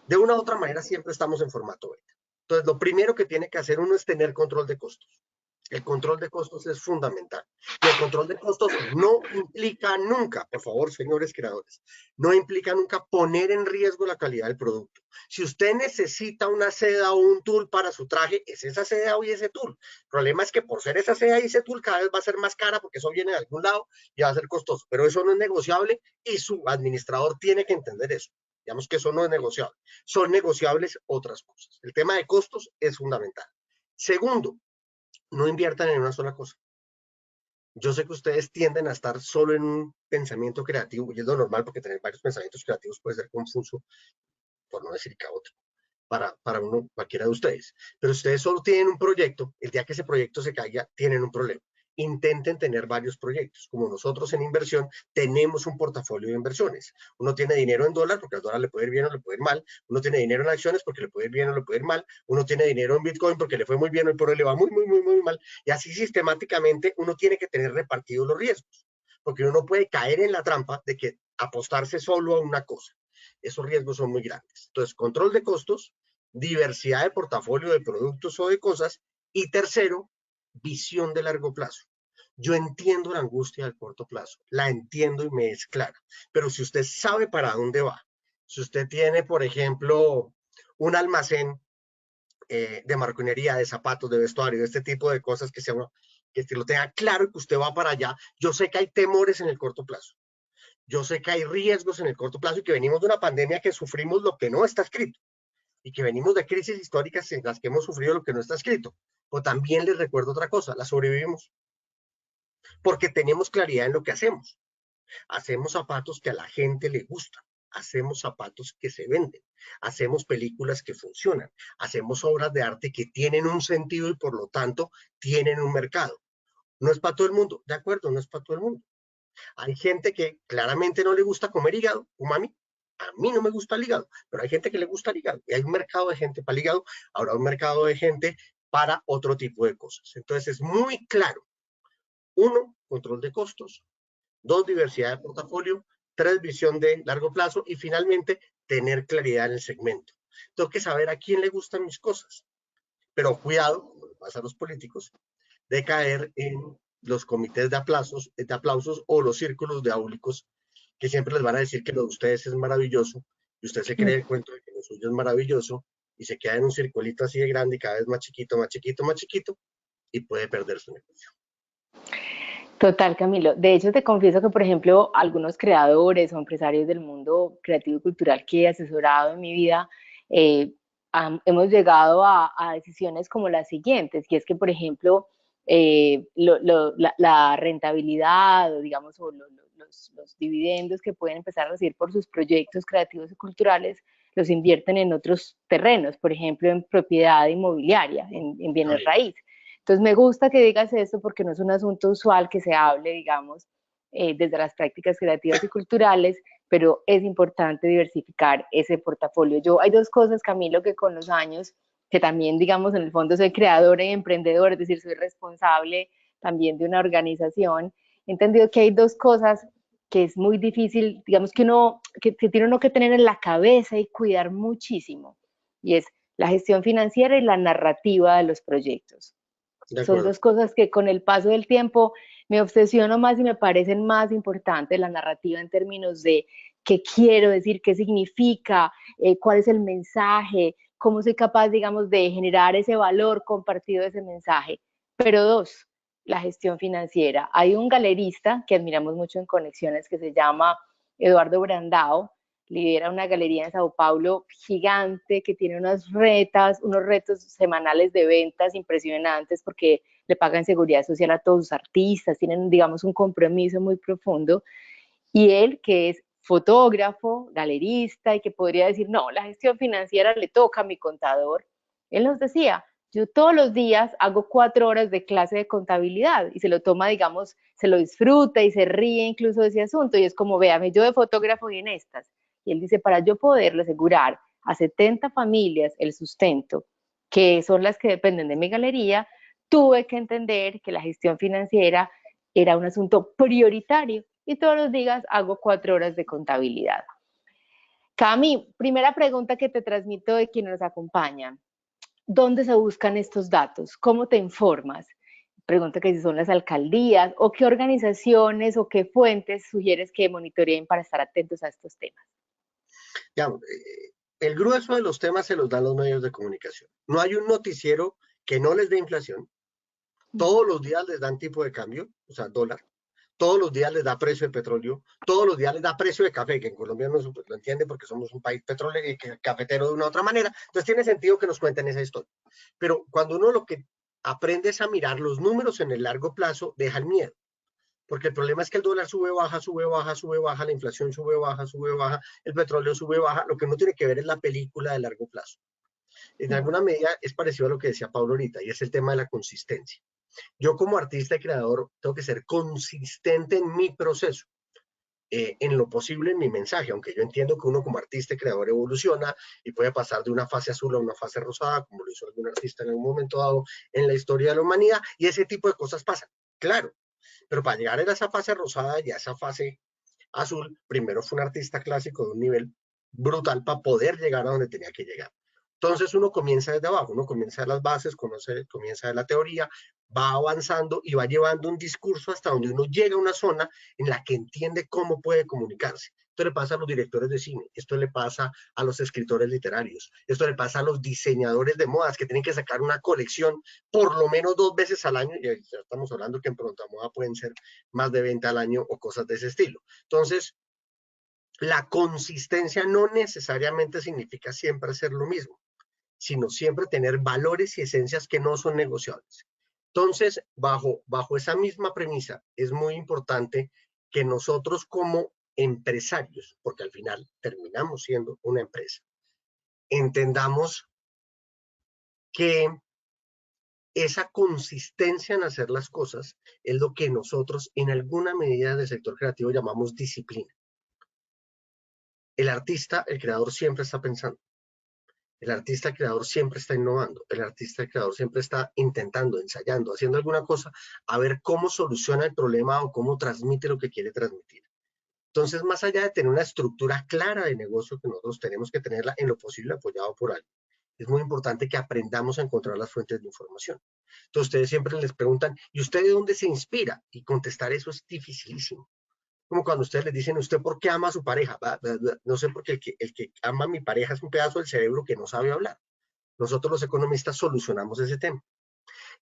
De una u otra manera siempre estamos en formato beta. Entonces, lo primero que tiene que hacer uno es tener control de costos. El control de costos es fundamental. Y el control de costos no implica nunca, por favor, señores creadores, no implica nunca poner en riesgo la calidad del producto. Si usted necesita una seda o un tul para su traje, es esa seda o ese tul. El problema es que por ser esa seda y ese tul cada vez va a ser más cara porque eso viene de algún lado y va a ser costoso. Pero eso no es negociable y su administrador tiene que entender eso. Digamos que eso no es negociable. Son negociables otras cosas. El tema de costos es fundamental. Segundo, no inviertan en una sola cosa. Yo sé que ustedes tienden a estar solo en un pensamiento creativo, y es lo normal porque tener varios pensamientos creativos puede ser confuso, por no decir caótico, para uno, cualquiera de ustedes. Pero ustedes solo tienen un proyecto, el día que ese proyecto se caiga, tienen un problema. Intenten tener varios proyectos. Como nosotros en inversión tenemos un portafolio de inversiones. Uno tiene dinero en dólar porque al dólar le puede ir bien o le puede ir mal. Uno tiene dinero en acciones porque le puede ir bien o le puede ir mal. Uno tiene dinero en Bitcoin porque le fue muy bien o por hoy le va muy, muy, muy, muy mal. Y así sistemáticamente uno tiene que tener repartidos los riesgos. Porque uno no puede caer en la trampa de que apostarse solo a una cosa. Esos riesgos son muy grandes. Entonces, control de costos, diversidad de portafolio de productos o de cosas. Y tercero, visión de largo plazo. Yo entiendo la angustia del corto plazo, la entiendo y me es clara, pero si usted sabe para dónde va, si usted tiene, por ejemplo, un almacén de marconería, de zapatos, de vestuario, de este tipo de cosas que lo tenga claro y que usted va para allá, yo sé que hay temores en el corto plazo, yo sé que hay riesgos en el corto plazo y que venimos de una pandemia que sufrimos lo que no está escrito y que venimos de crisis históricas en las que hemos sufrido lo que no está escrito. O también les recuerdo otra cosa, la sobrevivimos porque tenemos claridad en lo que hacemos. Hacemos zapatos que a la gente le gustan, hacemos zapatos que se venden, hacemos películas que funcionan, hacemos obras de arte que tienen un sentido y por lo tanto tienen un mercado. No es para todo el mundo, de acuerdo, no es para todo el mundo. Hay gente que claramente no le gusta comer hígado, como a mí. A mí no me gusta el hígado, pero hay gente que le gusta el hígado. Y hay un mercado de gente para el hígado, habrá un mercado de gente para otro tipo de cosas. Entonces es muy claro. Uno, control de costos. Dos, diversidad de portafolio. Tres, visión de largo plazo. Y finalmente, tener claridad en el segmento. Tengo que saber a quién le gustan mis cosas. Pero cuidado, como le pasa a los políticos, de caer en los comités de aplausos o los círculos de áulicos que siempre les van a decir que lo de ustedes es maravilloso y usted se cree el cuento de que lo suyo es maravilloso y se queda en un circulito así de grande y cada vez más chiquito, más chiquito, más chiquito, y puede perder su negocio. Total, Camilo. De hecho, te confieso que, por ejemplo, algunos creadores o empresarios del mundo creativo y cultural que he asesorado en mi vida, eh, hemos llegado a decisiones como las siguientes, y es que, por ejemplo, la rentabilidad o, digamos, los dividendos que pueden empezar a recibir por sus proyectos creativos y culturales, los invierten en otros terrenos, por ejemplo, en propiedad inmobiliaria, en bienes Ay, raíces. Entonces me gusta que digas esto porque no es un asunto usual que se hable, digamos, desde las prácticas creativas y culturales, pero es importante diversificar ese portafolio. Hay dos cosas, Camilo, que con los años, que también, digamos, en el fondo soy creadora y emprendedora, es decir, soy responsable también de una organización, he entendido que hay dos cosas que es muy difícil, digamos, que tiene uno que tener en la cabeza y cuidar muchísimo, y es la gestión financiera y la narrativa de los proyectos. de Son acuerdo. dos cosas que con el paso del tiempo me obsesiono más y me parecen más importantes, la narrativa en términos de qué quiero decir, qué significa, cuál es el mensaje, cómo soy capaz, digamos, de generar ese valor compartido de ese mensaje. Pero dos, la gestión financiera. Hay un galerista que admiramos mucho en Conexiones que se llama Eduardo Brandao, lidera una galería en Sao Paulo gigante que tiene unos retos semanales de ventas impresionantes porque le pagan seguridad social a todos sus artistas, tienen, digamos, un compromiso muy profundo. Y él, que es fotógrafo, galerista y que podría decir, no, la gestión financiera le toca a mi contador, él nos decía, yo todos los días hago 4 horas de clase de contabilidad y se lo toma, digamos, se lo disfruta y se ríe incluso de ese asunto y es como, véame, yo de fotógrafo y en estas. Y él dice, para yo poderle asegurar a 70 familias el sustento, que son las que dependen de mi galería, tuve que entender que la gestión financiera era un asunto prioritario y todos los días hago 4 horas de contabilidad. Cami, primera pregunta que te transmito de quienes nos acompañan. ¿Dónde se buscan estos datos? ¿Cómo te informas? Pregunta que si son las alcaldías o qué organizaciones o qué fuentes sugieres que monitoreen para estar atentos a estos temas. Digamos, el grueso de los temas se los dan los medios de comunicación. No hay un noticiero que no les dé inflación. Todos los días les dan tipo de cambio, o sea, dólar. Todos los días les da precio de petróleo. Todos los días les da precio de café, que en Colombia no lo entiende porque somos un país petrolero y cafetero de una u otra manera. Entonces tiene sentido que nos cuenten esa historia. Pero cuando uno lo que aprende es a mirar los números en el largo plazo, deja el miedo. Porque el problema es que el dólar sube, baja, sube, baja, sube, baja, la inflación sube, baja, sube, baja, el petróleo sube, baja. Lo que uno tiene que ver es la película de largo plazo. En alguna medida es parecido a lo que decía Pablo ahorita, y es el tema de la consistencia. Yo como artista y creador tengo que ser consistente en mi proceso, en lo posible en mi mensaje, aunque yo entiendo que uno como artista y creador evoluciona y puede pasar de una fase azul a una fase rosada, como lo hizo algún artista en algún momento dado en la historia de la humanidad, y ese tipo de cosas pasan, claro, pero para llegar a esa fase rosada y a esa fase azul, primero fue un artista clásico de un nivel brutal para poder llegar a donde tenía que llegar. Entonces uno comienza desde abajo, uno comienza de las bases, comienza de la teoría, va avanzando y va llevando un discurso hasta donde uno llega a una zona en la que entiende cómo puede comunicarse. Esto le pasa a los directores de cine, esto le pasa a los escritores literarios, esto le pasa a los diseñadores de modas que tienen que sacar una colección por lo menos 2 veces al año, y ya estamos hablando que en pronto moda pueden ser más de 20 al año o cosas de ese estilo. Entonces, la consistencia no necesariamente significa siempre hacer lo mismo, sino siempre tener valores y esencias que no son negociables. Entonces, bajo esa misma premisa, es muy importante que nosotros como empresarios, porque al final terminamos siendo una empresa, entendamos que esa consistencia en hacer las cosas es lo que nosotros en alguna medida del sector creativo llamamos disciplina. El artista, el creador siempre está pensando. El artista creador siempre está innovando, el artista creador siempre está intentando, ensayando, haciendo alguna cosa, a ver cómo soluciona el problema o cómo transmite lo que quiere transmitir. Entonces, más allá de tener una estructura clara de negocio que nosotros tenemos que tenerla en lo posible apoyado por alguien, es muy importante que aprendamos a encontrar las fuentes de información. Entonces, ustedes siempre les preguntan, ¿y usted de dónde se inspira? Y contestar eso es dificilísimo. Como cuando ustedes les dicen, ¿usted por qué ama a su pareja? No sé, porque el que ama a mi pareja es un pedazo del cerebro que no sabe hablar. Nosotros los economistas solucionamos ese tema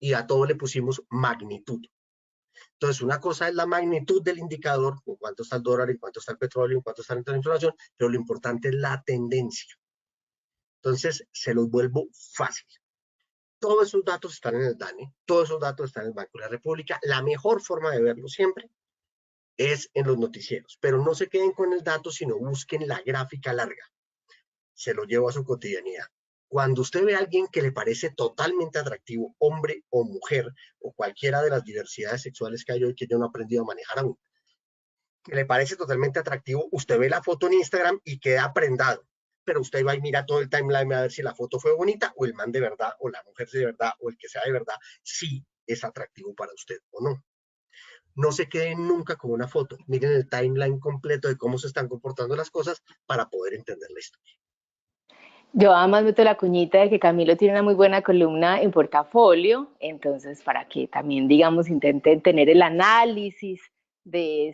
y a todo le pusimos magnitud. Entonces, una cosa es la magnitud del indicador, en cuánto está el dólar, en cuánto está el petróleo, en cuánto está la inflación, pero lo importante es la tendencia. Entonces, se los vuelvo fácil. Todos esos datos están en el DANE, todos esos datos están en el Banco de la República. La mejor forma de verlo siempre es en los noticieros, pero no se queden con el dato, sino busquen la gráfica larga. Se lo llevo a su cotidianidad. Cuando usted ve a alguien que le parece totalmente atractivo, hombre o mujer, o cualquiera de las diversidades sexuales que hay hoy que yo no he aprendido a manejar aún, que le parece totalmente atractivo, usted ve la foto en Instagram y queda prendado. Pero usted va y mira todo el timeline a ver si la foto fue bonita, o el man de verdad, o la mujer de verdad, o el que sea de verdad, sí es atractivo para usted o no. No se queden nunca con una foto. Miren el timeline completo de cómo se están comportando las cosas para poder entender la historia. Yo además meto la cuñita de que Camilo tiene una muy buena columna en Portafolio, entonces para que también, digamos, intenten tener el análisis de,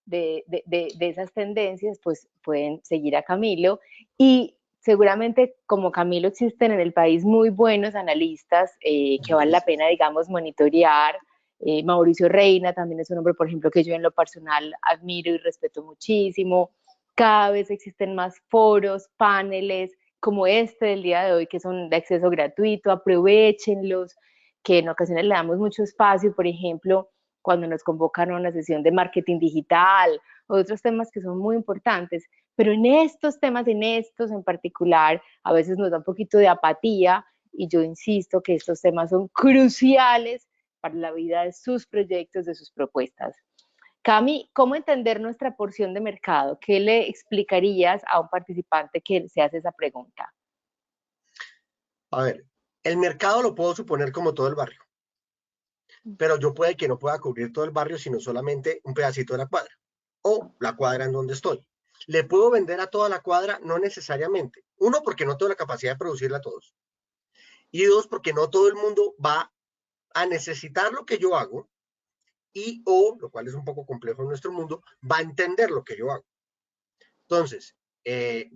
de esas tendencias, pues pueden seguir a Camilo. Y seguramente como Camilo existen en el país muy buenos analistas que vale la pena, digamos, monitorear. Mauricio Reina también es un hombre, por ejemplo, que yo en lo personal admiro y respeto muchísimo. Cada vez existen más foros, paneles como este del día de hoy, que son de acceso gratuito, aprovechenlos, que en ocasiones le damos mucho espacio, por ejemplo, cuando nos convocan a una sesión de marketing digital o otros temas que son muy importantes, pero en estos temas, en estos en particular, a veces nos da un poquito de apatía y yo insisto que estos temas son cruciales para la vida de sus proyectos, de sus propuestas. Cami, ¿cómo entender nuestra porción de mercado? ¿Qué le explicarías a un participante que se hace esa pregunta? A ver, el mercado lo puedo suponer como todo el barrio, pero yo puede que no pueda cubrir todo el barrio, sino solamente un pedacito de la cuadra o la cuadra en donde estoy. ¿Le puedo vender a toda la cuadra? No necesariamente. Uno, porque no tengo la capacidad de producirla a todos. Y dos, porque no todo el mundo va a necesitar lo que yo hago y o, lo cual es un poco complejo en nuestro mundo, va a entender lo que yo hago. Entonces,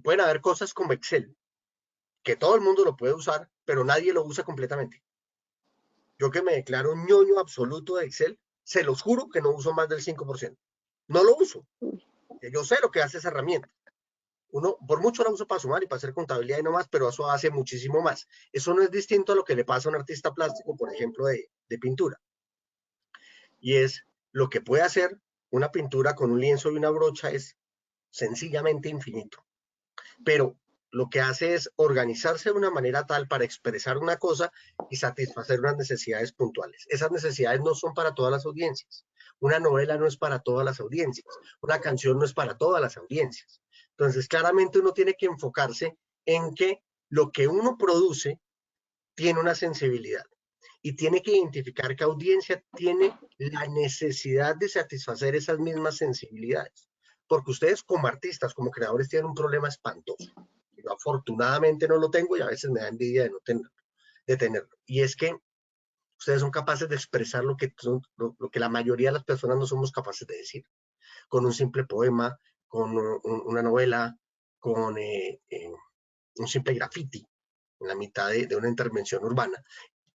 pueden haber cosas como Excel, que todo el mundo lo puede usar, pero nadie lo usa completamente. Yo que me declaro un ñoño absoluto de Excel, se los juro que no uso más del 5%. No lo uso. Yo sé lo que hace esa herramienta. Uno, por mucho la uso para sumar y para hacer contabilidad y no más, pero eso hace muchísimo más. Eso no es distinto a lo que le pasa a un artista plástico, por ejemplo, de pintura. Y es lo que puede hacer una pintura con un lienzo y una brocha es sencillamente infinito. Pero lo que hace es organizarse de una manera tal para expresar una cosa y satisfacer unas necesidades puntuales. Esas necesidades no son para todas las audiencias. Una novela no es para todas las audiencias. Una canción no es para todas las audiencias. Entonces, claramente uno tiene que enfocarse en que lo que uno produce tiene una sensibilidad y tiene que identificar qué audiencia tiene la necesidad de satisfacer esas mismas sensibilidades. Porque ustedes como artistas, como creadores, tienen un problema espantoso. Yo afortunadamente no lo tengo y a veces me da envidia de no tenerlo, de tenerlo. Y es que ustedes son capaces de expresar lo que la mayoría de las personas no somos capaces de decir. Con un simple poema, con una novela, con un simple graffiti en la mitad de una intervención urbana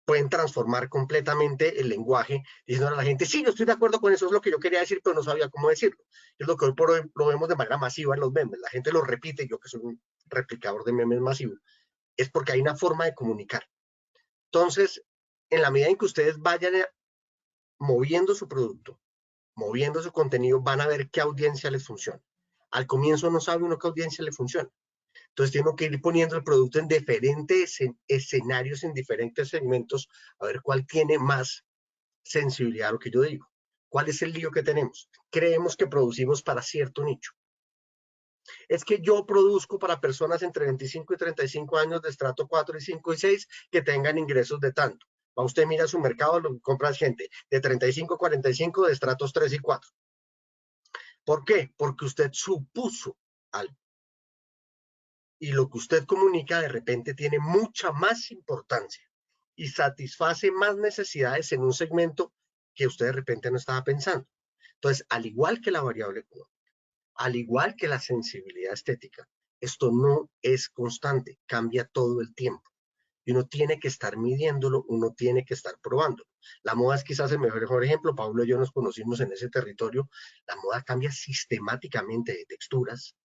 pueden transformar completamente el lenguaje, diciendo a la gente, sí, yo estoy de acuerdo con eso, es lo que yo quería decir, pero no sabía cómo decirlo. Es lo que hoy por hoy lo vemos de manera masiva en los memes, la gente lo repite, yo que soy un replicador de memes masivo, es porque hay una forma de comunicar. Entonces, en la medida en que ustedes vayan moviendo su producto, moviendo su contenido, van a ver qué audiencia les funciona. Al comienzo no sabe uno qué audiencia le funciona. Entonces tengo que ir poniendo el producto en diferentes escenarios, en diferentes segmentos, a ver cuál tiene más sensibilidad a lo que yo digo. ¿Cuál es el lío que tenemos? Creemos que producimos para cierto nicho. Es que yo produzco para personas entre 25 y 35 años de estrato 4 y 5 y 6 que tengan ingresos de tanto. Va usted mira su mercado, lo compra gente de 35 a 45 de estratos 3 y 4. ¿Por qué? Porque usted supuso algo. Y lo que usted comunica de repente tiene mucha más importancia y satisface más necesidades en un segmento que usted de repente no estaba pensando. Entonces, al igual que la variable económica, al igual que la sensibilidad estética, esto no es constante, cambia todo el tiempo. y uno tiene que estar midiéndolo, uno tiene que estar probándolo. La moda es quizás el mejor ejemplo. Pablo y yo nos conocimos en ese territorio. La moda cambia sistemáticamente de texturas,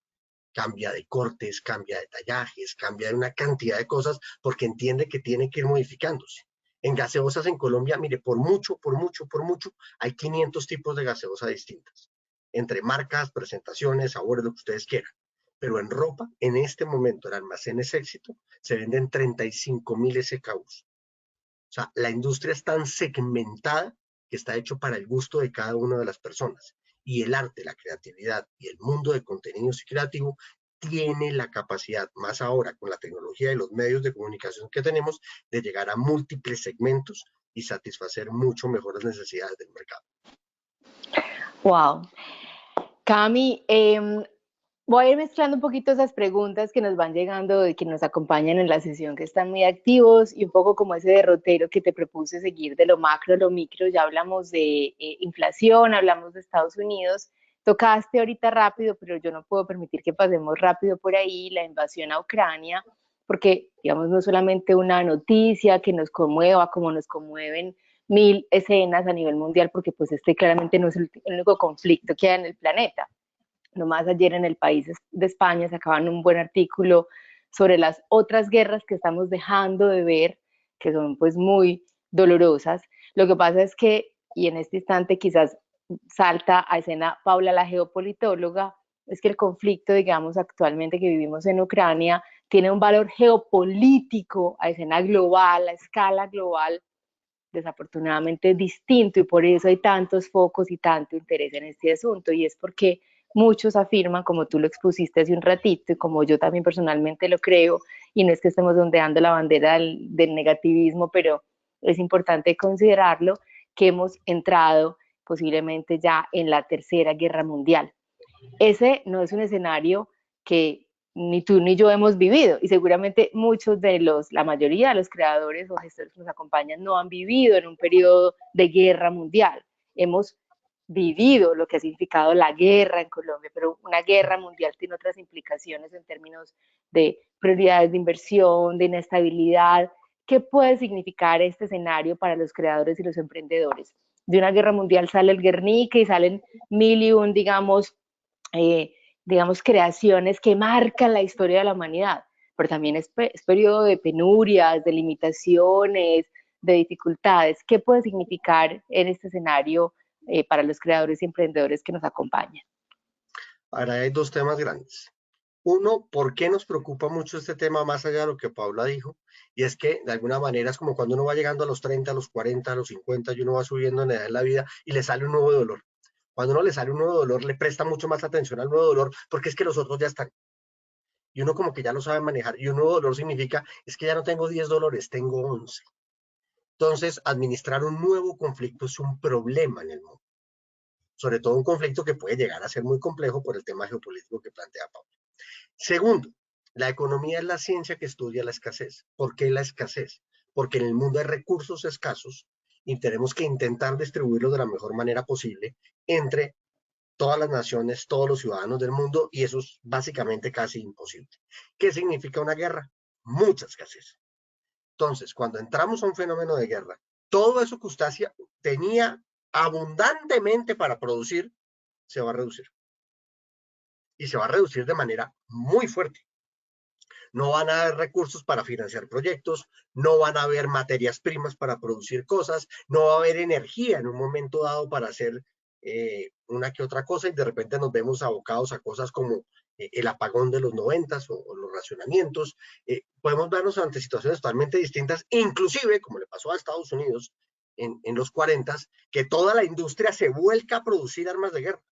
cambia de cortes, cambia de tallajes, cambia de una cantidad de cosas porque entiende que tiene que ir modificándose. En gaseosas en Colombia, mire, por mucho, hay 500 tipos de gaseosa distintas, entre marcas, presentaciones, sabores, lo que ustedes quieran. Pero en ropa, en este momento, en Almacenes Éxito, se venden 35.000 SKUs. O sea, la industria es tan segmentada que está hecho para el gusto de cada una de las personas. Y el arte, la creatividad y el mundo de contenidos y creativo tiene la capacidad, más ahora con la tecnología y los medios de comunicación que tenemos, de llegar a múltiples segmentos y satisfacer mucho mejor las necesidades del mercado. Wow. Cami, voy a ir mezclando un poquito esas preguntas que nos van llegando y que nos acompañan en la sesión, que están muy activos, y un poco como ese derrotero que te propuse seguir de lo macro a lo micro. Ya hablamos de inflación, hablamos de Estados Unidos, tocaste ahorita rápido, pero yo no puedo permitir que pasemos rápido por ahí la invasión a Ucrania, porque, digamos, no solamente una noticia que nos conmueva, como nos conmueven mil escenas a nivel mundial, porque pues este claramente no es el único conflicto que hay en el planeta. Nomás ayer en el país de España sacaban un buen artículo sobre las otras guerras que estamos dejando de ver, que son pues muy dolorosas. Lo que pasa es que, y en este instante quizás salta a escena Paula, la geopolitóloga, es que el conflicto, digamos, actualmente que vivimos en Ucrania, tiene un valor geopolítico a escena global, a escala global, desafortunadamente distinto, y por eso hay tantos focos y tanto interés en este asunto, y es porque muchos afirman, como tú lo expusiste hace un ratito y como yo también personalmente lo creo, y no es que estemos ondeando la bandera del negativismo, pero es importante considerarlo, que hemos entrado posiblemente ya en la tercera guerra mundial. Ese no es un escenario que ni tú ni yo hemos vivido, y seguramente muchos de la mayoría de los creadores o gestores que nos acompañan no han vivido en un periodo de guerra mundial. Hemos vivido lo que ha significado la guerra en Colombia, pero una guerra mundial tiene otras implicaciones en términos de prioridades de inversión, de inestabilidad. ¿Qué puede significar este escenario para los creadores y los emprendedores? De una guerra mundial sale el Guernica y salen mil y un, eh, digamos, creaciones que marcan la historia de la humanidad, pero también es periodo de penurias, de limitaciones, de dificultades. ¿Qué puede significar en este escenario para los creadores y emprendedores que nos acompañan? Ahora hay dos temas grandes. Uno, ¿por qué nos preocupa mucho este tema más allá de lo que Paula dijo? Y es que de alguna manera es como cuando uno va llegando a los 30, a los 40, a los 50 y uno va subiendo en edad en la vida y le sale un nuevo dolor. Cuando uno le sale un nuevo dolor, le presta mucho más atención al nuevo dolor porque es que los otros ya están. Y uno como que ya lo sabe manejar. Y un nuevo dolor significa, es que ya no tengo 10 dolores, tengo 11. Entonces, administrar un nuevo conflicto es un problema en el mundo. Sobre todo un conflicto que puede llegar a ser muy complejo por el tema geopolítico que plantea Pablo. Segundo, la economía es la ciencia que estudia la escasez. ¿Por qué la escasez? Porque en el mundo hay recursos escasos y tenemos que intentar distribuirlos de la mejor manera posible entre todas las naciones, todos los ciudadanos del mundo, y eso es básicamente casi imposible. ¿Qué significa una guerra? Mucha escasez. Entonces, cuando entramos a un fenómeno de guerra, todo eso que usted tenía abundantemente para producir, se va a reducir. Y se va a reducir de manera muy fuerte. No van a haber recursos para financiar proyectos, no van a haber materias primas para producir cosas, no va a haber energía en un momento dado para hacer una que otra cosa, y de repente nos vemos abocados a cosas como el apagón de los 90 o los racionamientos. Podemos vernos ante situaciones totalmente distintas, inclusive como le pasó a Estados Unidos en los 40, que toda la industria se vuelca a producir armas de guerra.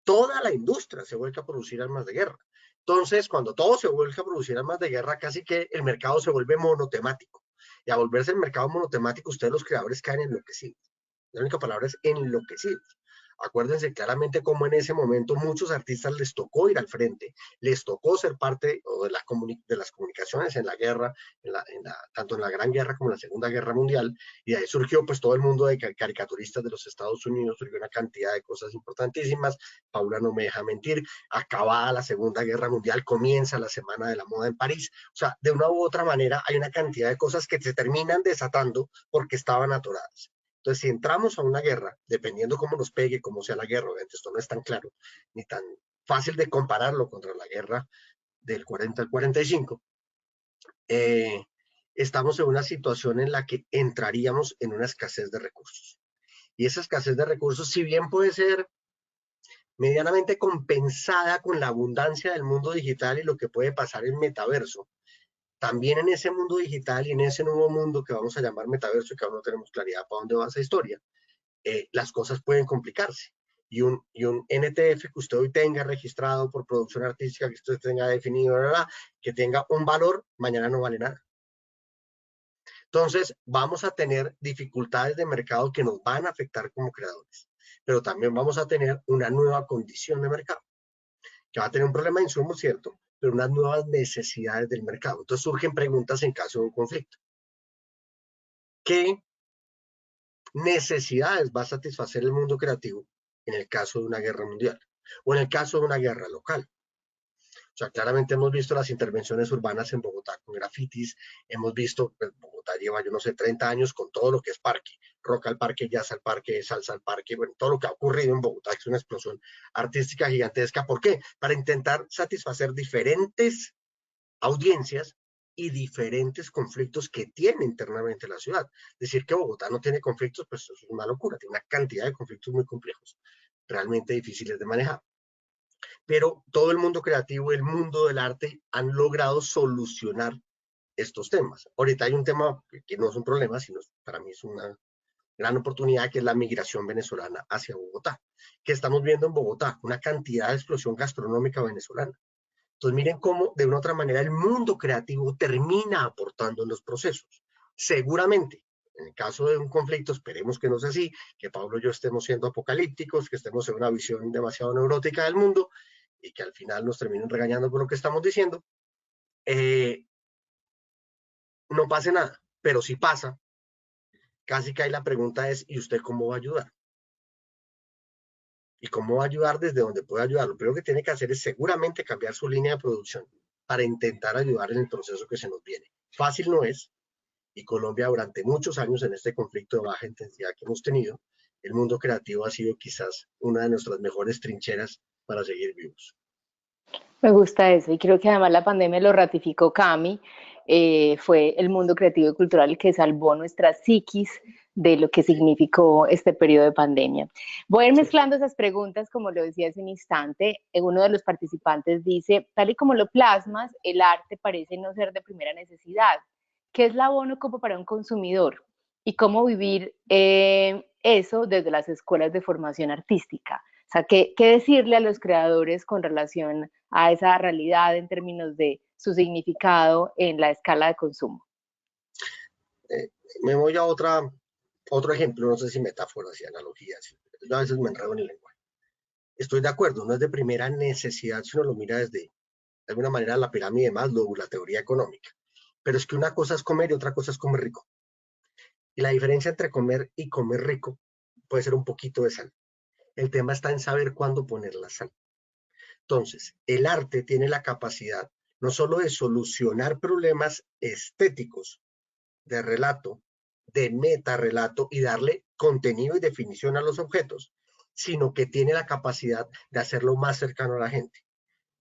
Toda la industria se vuelca a producir armas de guerra. Entonces, cuando todo se vuelca a producir armas de guerra, casi que el mercado se vuelve monotemático. Y a volverse el mercado monotemático, ustedes los creadores caen enloquecidos. La única palabra es enloquecidos. Acuérdense claramente cómo en ese momento muchos artistas les tocó ir al frente, les tocó ser parte de las comunicaciones en la guerra, tanto en la Gran Guerra como en la Segunda Guerra Mundial, y de ahí surgió pues todo el mundo de caricaturistas de los Estados Unidos, surgió una cantidad de cosas importantísimas. Paula no me deja mentir, acabada la Segunda Guerra Mundial, comienza la Semana de la Moda en París. O sea, de una u otra manera hay una cantidad de cosas que se terminan desatando porque estaban atoradas. Entonces, si entramos a una guerra, dependiendo cómo nos pegue, cómo sea la guerra, obviamente esto no es tan claro, ni tan fácil de compararlo contra la guerra del 40 al 45, estamos en una situación en la que entraríamos en una escasez de recursos. Y esa escasez de recursos, si bien puede ser medianamente compensada con la abundancia del mundo digital y lo que puede pasar en metaverso, también en ese mundo digital y en ese nuevo mundo que vamos a llamar metaverso y que aún no tenemos claridad para dónde va esa historia, las cosas pueden complicarse. Y un NTF que usted hoy tenga registrado por producción artística, que usted tenga definido, que tenga un valor, mañana no vale nada. Entonces, vamos a tener dificultades de mercado que nos van a afectar como creadores, pero también vamos a tener una nueva condición de mercado, que va a tener un problema de insumos, cierto, pero unas nuevas necesidades del mercado. Entonces surgen preguntas en caso de un conflicto. ¿Qué necesidades va a satisfacer el mundo creativo en el caso de una guerra mundial o en el caso de una guerra local? O sea, claramente hemos visto las intervenciones urbanas en Bogotá con grafitis, hemos visto, pues, Bogotá lleva, yo no sé, 30 años con todo lo que es parque, rock al parque, jazz al parque, salsa al parque, bueno, todo lo que ha ocurrido en Bogotá es una explosión artística gigantesca. ¿Por qué? Para intentar satisfacer diferentes audiencias y diferentes conflictos que tiene internamente la ciudad. Decir que Bogotá no tiene conflictos, pues eso es una locura, tiene una cantidad de conflictos muy complejos, realmente difíciles de manejar. Pero todo el mundo creativo, el mundo del arte han logrado solucionar estos temas. Ahorita hay un tema que no es un problema, sino para mí es una gran oportunidad, que es la migración venezolana hacia Bogotá, que estamos viendo en Bogotá, una cantidad de explosión gastronómica venezolana. Entonces miren cómo de una u otra manera el mundo creativo termina aportando en los procesos. Seguramente, en el caso de un conflicto, esperemos que no sea así, que Pablo y yo estemos siendo apocalípticos, que estemos en una visión demasiado neurótica del mundo y que al final nos terminen regañando por lo que estamos diciendo, no pase nada. Pero si pasa, casi que ahí la pregunta es, ¿y usted cómo va a ayudar? ¿Y cómo va a ayudar desde donde puede ayudar? Lo primero que tiene que hacer es seguramente cambiar su línea de producción para intentar ayudar en el proceso que se nos viene. Fácil no es, y Colombia durante muchos años en este conflicto de baja intensidad que hemos tenido, el mundo creativo ha sido quizás una de nuestras mejores trincheras para seguir vivos. Me gusta eso y creo que además la pandemia lo ratificó Cami. Fue el mundo creativo y cultural el que salvó nuestra psiquis de lo que Sí, significó este periodo de pandemia. Voy a ir sí. mezclando esas preguntas, como lo decía hace un instante. Uno de los participantes dice, tal y como lo plasmas, el arte parece no ser de primera necesidad. ¿Qué es la bono como para un consumidor? ¿Y cómo vivir eso desde las escuelas de formación artística? O sea, ¿qué decirle a los creadores con relación a esa realidad en términos de su significado en la escala de consumo? Eh, Me voy a otro ejemplo, no sé si metáforas y analogías. Yo a veces me enredo en el lenguaje. Estoy de acuerdo, no es de primera necesidad si uno lo mira desde, de alguna manera, la pirámide de Maslow, la teoría económica. Pero es que una cosa es comer y otra cosa es comer rico. Y la diferencia entre comer y comer rico puede ser un poquito de sal. El tema está en saber cuándo poner la sal. Entonces, el arte tiene la capacidad no solo de solucionar problemas estéticos, de relato, de metarrelato y darle contenido y definición a los objetos, sino que tiene la capacidad de hacerlo más cercano a la gente.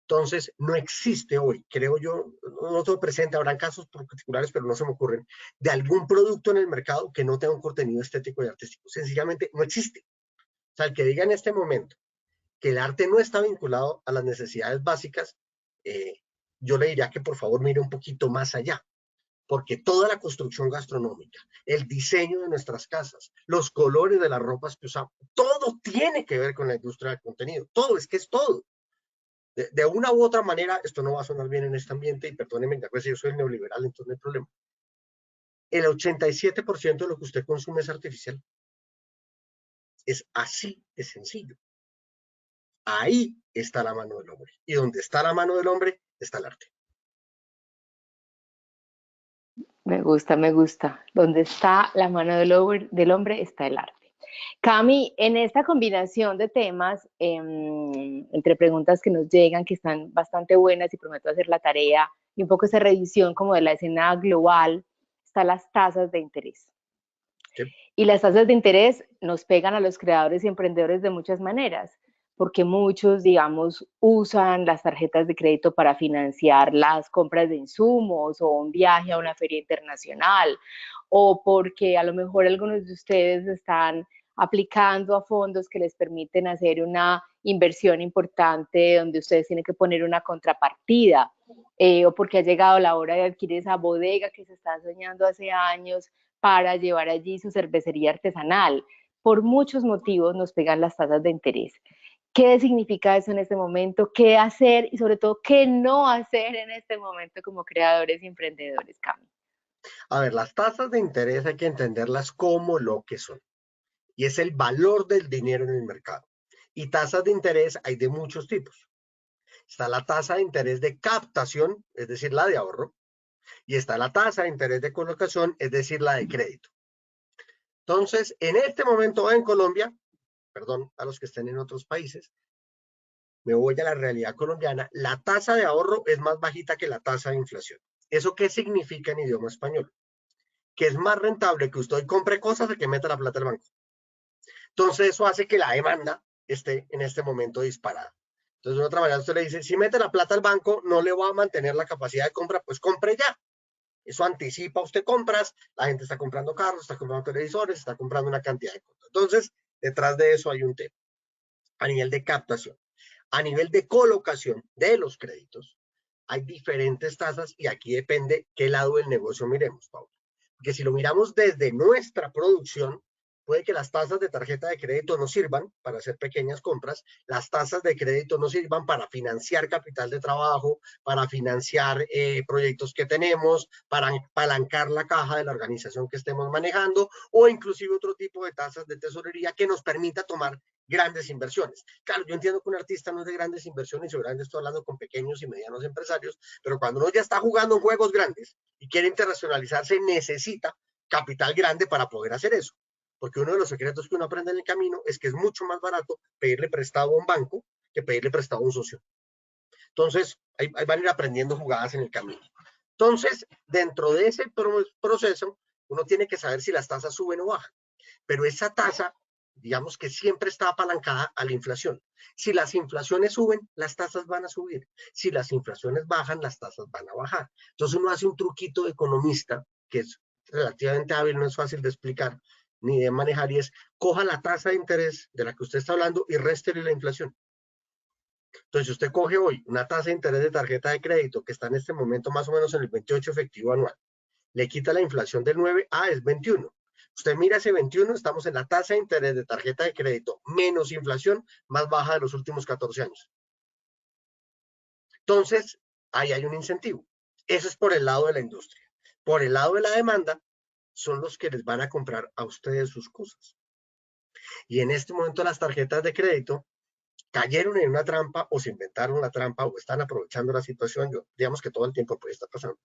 Entonces, no existe hoy, creo yo, no todo presente, habrán casos particulares, pero no se me ocurren, de algún producto en el mercado que no tenga un contenido estético y artístico. Sencillamente no existe. O sea, el que diga en este momento que el arte no está vinculado a las necesidades básicas, eh, yo le diría que por favor mire un poquito más allá, porque toda la construcción gastronómica, el diseño de nuestras casas, los colores de las ropas que usamos, todo tiene que ver con la industria del contenido, todo, es que es todo. De una u otra manera, esto no va a sonar bien en este ambiente, y perdónenme, pues yo soy neoliberal, entonces no hay problema. El 87% de lo que usted consume es artificial. Es así de sencillo. Ahí está la mano del hombre. Y donde está la mano del hombre, está el arte. Me gusta, me gusta. Donde está la mano del hombre está el arte. Cami, en esta combinación de temas, entre preguntas que nos llegan, que están bastante buenas y prometo hacer la tarea, y un poco esa revisión como de la escena global, están las tasas de interés. ¿Sí? Y las tasas de interés nos pegan a los creadores y emprendedores de muchas maneras, porque muchos, digamos, usan las tarjetas de crédito para financiar las compras de insumos o un viaje a una feria internacional, o porque a lo mejor algunos de ustedes están aplicando a fondos que les permiten hacer una inversión importante donde ustedes tienen que poner una contrapartida, o porque ha llegado la hora de adquirir esa bodega que se está soñando hace años para llevar allí su cervecería artesanal. Por muchos motivos nos pegan las tasas de interés. ¿Qué significa eso en este momento? ¿Qué hacer y sobre todo qué no hacer en este momento como creadores y emprendedores, Cami? A ver, las tasas de interés hay que entenderlas como lo que son. Y es el valor del dinero en el mercado. Y tasas de interés hay de muchos tipos. Está la tasa de interés de captación, es decir, la de ahorro, y está la tasa de interés de colocación, es decir, la de crédito. Entonces, en este momento en Colombia, perdón a los que estén en otros países, me voy a la realidad colombiana, la tasa de ahorro es más bajita que la tasa de inflación. ¿Eso qué significa en idioma español? Que es más rentable que usted compre cosas de que meta la plata al banco. Entonces, eso hace que la demanda esté en este momento disparada. Entonces, de otra manera, usted le dice, si mete la plata al banco, no le va a mantener la capacidad de compra, pues compre ya. Eso anticipa usted compras, la gente está comprando carros, está comprando televisores, está comprando una cantidad de cosas. Entonces, detrás de eso hay un tema a nivel de captación. A nivel de colocación de los créditos, hay diferentes tasas y aquí depende qué lado del negocio miremos, Paula. Porque si lo miramos desde nuestra producción, puede que las tasas de tarjeta de crédito no sirvan para hacer pequeñas compras, las tasas de crédito no sirvan para financiar capital de trabajo, para financiar proyectos que tenemos, para apalancar la caja de la organización que estemos manejando o inclusive otro tipo de tasas de tesorería que nos permita tomar grandes inversiones. Claro, yo entiendo que un artista no es de grandes inversiones, seguramente estoy hablando con pequeños y medianos empresarios, pero cuando uno ya está jugando en juegos grandes y quiere internacionalizarse, necesita capital grande para poder hacer eso. Porque uno de los secretos que uno aprende en el camino es que es mucho más barato pedirle prestado a un banco que pedirle prestado a un socio. Entonces, ahí van a ir aprendiendo jugadas en el camino. Entonces, dentro de ese proceso, uno tiene que saber si las tasas suben o bajan. Pero esa tasa, digamos que siempre está apalancada a la inflación. Si las inflaciones suben, las tasas van a subir. Si las inflaciones bajan, las tasas van a bajar. Entonces uno hace un truquito de economista, que es relativamente hábil, no es fácil de explicar ni de manejar, y es coja la tasa de interés de la que usted está hablando y réstele la inflación. Entonces, si usted coge hoy una tasa de interés de tarjeta de crédito que está en este momento más o menos en el 28 efectivo anual, le quita la inflación del 9, es 21. Usted mira ese 21, estamos en la tasa de interés de tarjeta de crédito menos inflación más baja de los últimos 14 años. Entonces, ahí hay un incentivo. Eso es por el lado de la industria. Por el lado de la demanda, son los que les van a comprar a ustedes sus cosas. Y en este momento las tarjetas de crédito cayeron en una trampa o se inventaron la trampa o están aprovechando la situación, digamos que todo el tiempo puede estar pasando.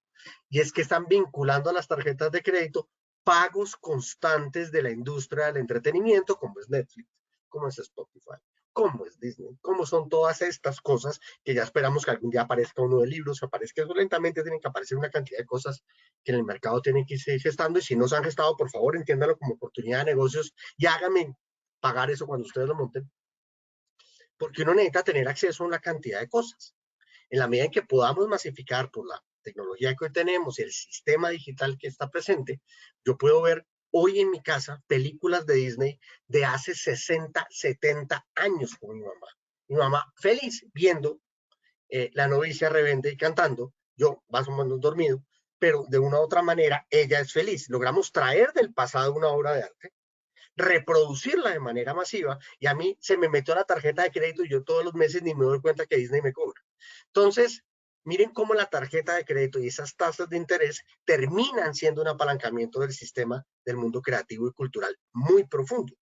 Y es que están vinculando a las tarjetas de crédito pagos constantes de la industria del entretenimiento, como es Netflix, como es Spotify, como es Disney, como son todas estas cosas que ya esperamos que algún día aparezca uno de libros, aparezca eso lentamente, tienen que aparecer una cantidad de cosas que en el mercado tienen que irse gestando y si no se han gestado, por favor, entiéndalo como oportunidad de negocios y háganme pagar eso cuando ustedes lo monten, porque uno necesita tener acceso a una cantidad de cosas. En la medida en que podamos masificar por la tecnología que hoy tenemos y el sistema digital que está presente, yo puedo ver hoy en mi casa películas de Disney de hace 60, 70 años con mi mamá. Mi mamá feliz viendo La novicia rebelde y cantando, yo más o menos dormido, pero de una u otra manera ella es feliz. Logramos traer del pasado una obra de arte, reproducirla de manera masiva y a mí se me metió la tarjeta de crédito y yo todos los meses ni me doy cuenta que Disney me cobra. Entonces, miren cómo la tarjeta de crédito y esas tasas de interés terminan siendo un apalancamiento del sistema del mundo creativo y cultural muy profundo.